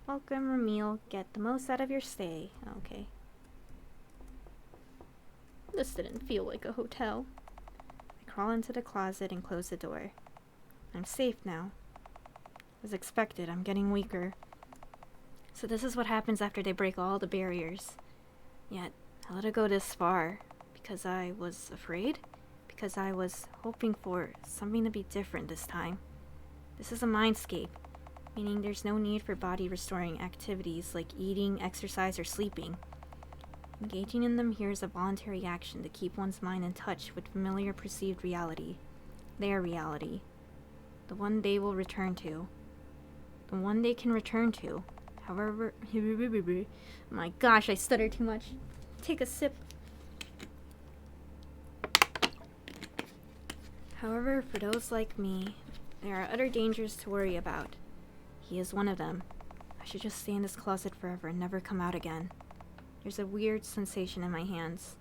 Welcome, Ramil. Get the most out of your stay. Okay. This didn't feel like a hotel. I crawl into the closet and close the door. I'm safe now. As expected, I'm getting weaker. So this is what happens after they break all the barriers. Yet, I let it go this far because I was afraid, because I was hoping for something to be different this time. This is a mindscape, meaning there's no need for body restoring activities like eating, exercise, or sleeping. Engaging in them here is a voluntary action to keep one's mind in touch with familiar perceived reality, their reality, the one they will return to, the one they can return to. However, my gosh, I stutter too much. Take a sip. However, for those like me, there are other dangers to worry about. He is one of them. I should just stay in this closet forever and never come out again. There's a weird sensation in my hands.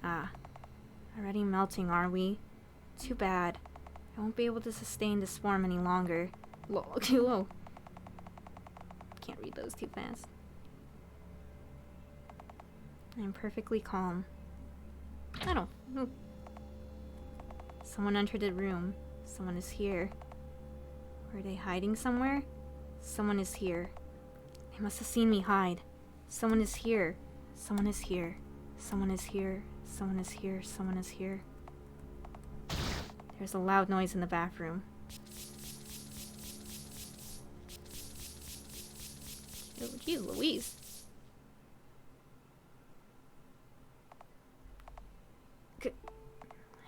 Already melting, are we? Too bad. I won't be able to sustain this form any longer. Whoa. Can't read those too fast. I am perfectly calm. I don't know. Someone entered the room. Someone is here. Were they hiding somewhere? Someone is here. They must have seen me hide. Someone is here. Someone is here. Someone is here. Someone is here. Someone is here. There's a loud noise in the bathroom. Oh, geez Louise.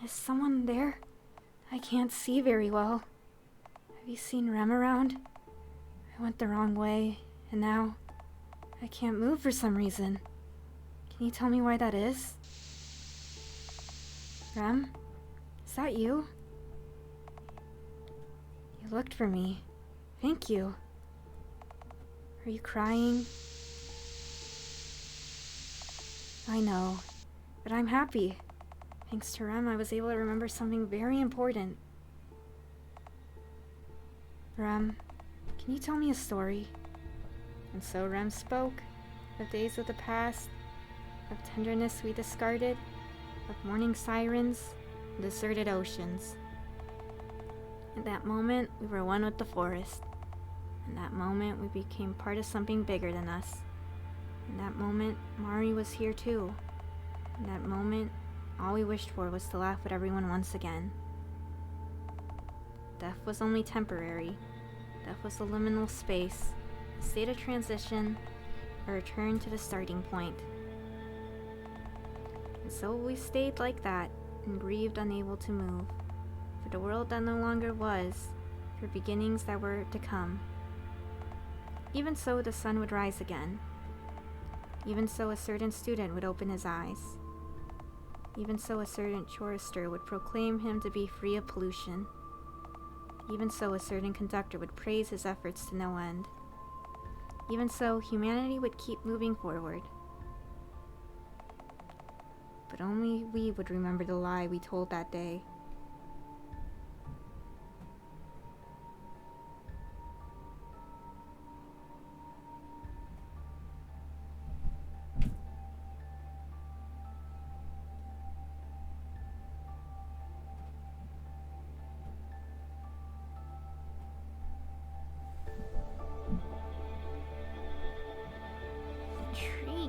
Is someone there? I can't see very well. Have you seen Rem around? I went the wrong way, and now I can't move for some reason. Can you tell me why that is? Rem? Is that you? You looked for me. Thank you. Are you crying? I know, but I'm happy. Thanks to Rem, I was able to remember something very important. Rem, can you tell me a story? And so Rem spoke, of days of the past, of tenderness we discarded, of morning sirens, and deserted oceans. In that moment, we were one with the forest. In that moment, we became part of something bigger than us. In that moment, Mari was here too. In that moment, all we wished for was to laugh with everyone once again. Death was only temporary. Death was a liminal space, a state of transition, a return to the starting point. And so we stayed like that, and grieved unable to move, for the world that no longer was, for beginnings that were to come. Even so, the sun would rise again. Even so, a certain student would open his eyes. Even so, a certain chorister would proclaim him to be free of pollution. Even so, a certain conductor would praise his efforts to no end. Even so, humanity would keep moving forward. But only we would remember the lie we told that day.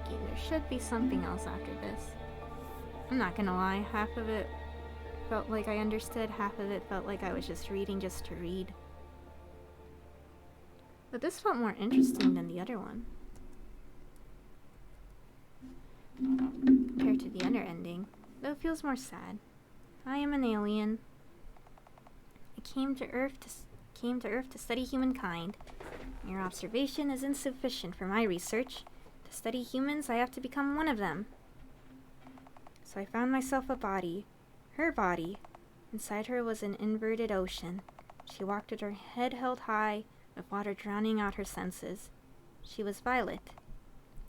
There should be something else after this. I'm not gonna lie, half of it felt like I understood, half of it felt like I was just reading just to read. But this felt more interesting than the other one. Compared to the other ending, though it feels more sad. I am an alien. I came to Earth to study humankind. Your observation is insufficient for my research. To study humans, I have to become one of them. So I found myself a body, her body. Inside her was an inverted ocean. She walked with her head held high, with water drowning out her senses. She was violet.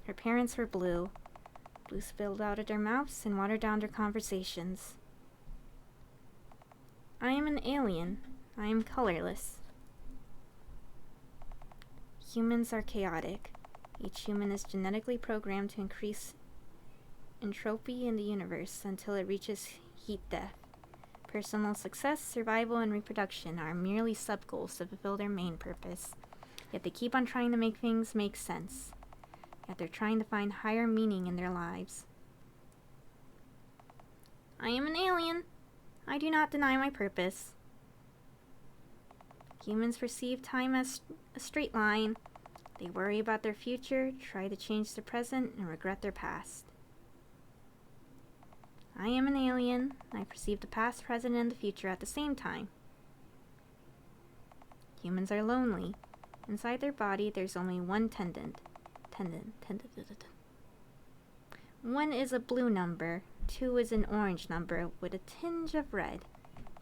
Her parents were blue. Blue spilled out of their mouths and watered down their conversations. I am an alien. I am colorless. Humans are chaotic. Each human is genetically programmed to increase entropy in the universe until it reaches heat death. Personal success, survival, and reproduction are merely sub-goals to fulfill their main purpose. Yet they keep on trying to make things make sense. Yet they're trying to find higher meaning in their lives. I am an alien. I do not deny my purpose. Humans perceive time as a straight line. They worry about their future, try to change their present, and regret their past. I am an alien. I perceive the past, present, and the future at the same time. Humans are lonely. Inside their body, there's only one tendon. One is a blue number. 2 is an orange number with a tinge of red.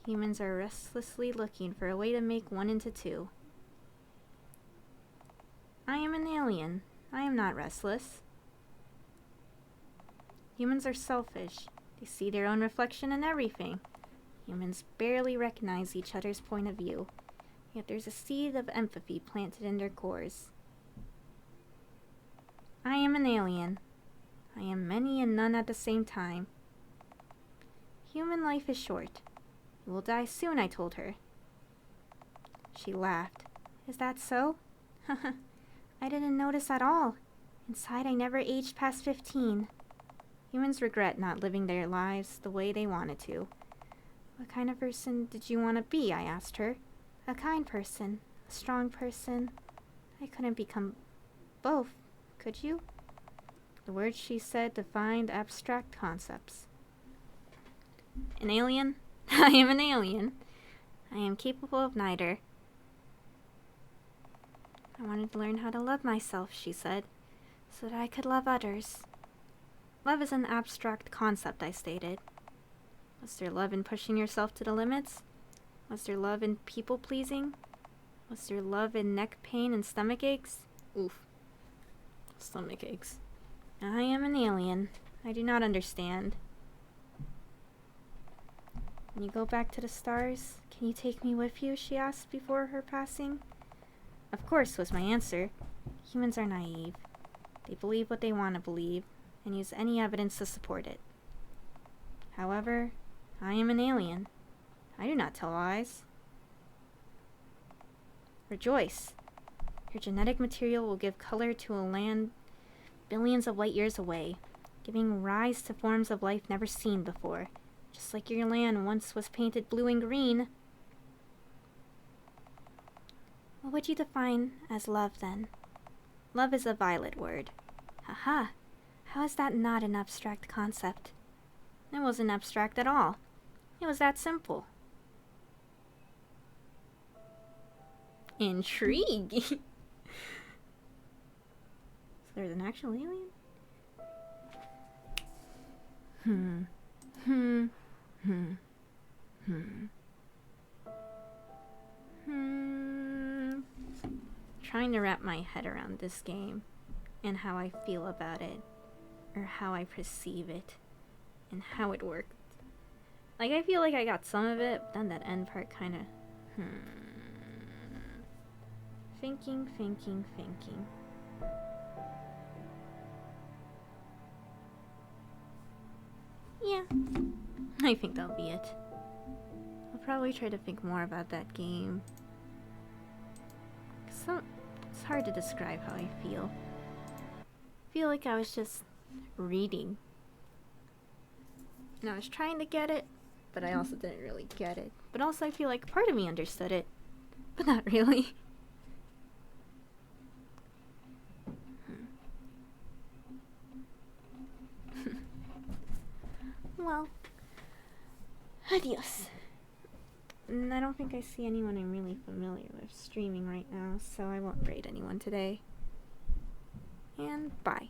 Humans are restlessly looking for a way to make 1 into 2. I am an alien. I am not restless. Humans are selfish. They see their own reflection in everything. Humans barely recognize each other's point of view. Yet there's a seed of empathy planted in their cores. I am an alien. I am many and none at the same time. Human life is short. You will die soon, I told her. She laughed. Is that so? I didn't notice at all. Inside, I never aged past 15. Humans regret not living their lives the way they wanted to. What kind of person did you want to be? I asked her. A kind person. A strong person. I couldn't become both, could you? The words she said defined abstract concepts. An alien? I am an alien. I am capable of neither. I wanted to learn how to love myself, she said, so that I could love others. Love is an abstract concept, I stated. Was there love in pushing yourself to the limits? Was there love in people-pleasing? Was there love in neck pain and stomach aches? Oof. Stomach aches. I am an alien. I do not understand. When you go back to the stars, can you take me with you? She asked before her passing. Of course, was my answer. Humans are naive. They believe what they want to believe, and use any evidence to support it. However, I am an alien. I do not tell lies. Rejoice. Your genetic material will give color to a land billions of light years away, giving rise to forms of life never seen before, just like your land once was painted blue and green. What would you define as love, then? Love is a violet word. Haha. How is that not an abstract concept? It wasn't abstract at all. It was that simple. Intriguing. So there's an actual alien? Trying to wrap my head around this game and how I feel about it, or how I perceive it, and how it worked. Like, I feel like I got some of it, but then that end part kind of, Thinking. Yeah, I think that'll be it. I'll probably try to think more about that game. It's hard to describe how I feel. I feel like I was just reading. And I was trying to get it, but I also didn't really get it. But also I feel like part of me understood it, but not really. Well, adios. And I don't think I see anyone I'm really familiar with streaming right now, so I won't raid anyone today. And bye.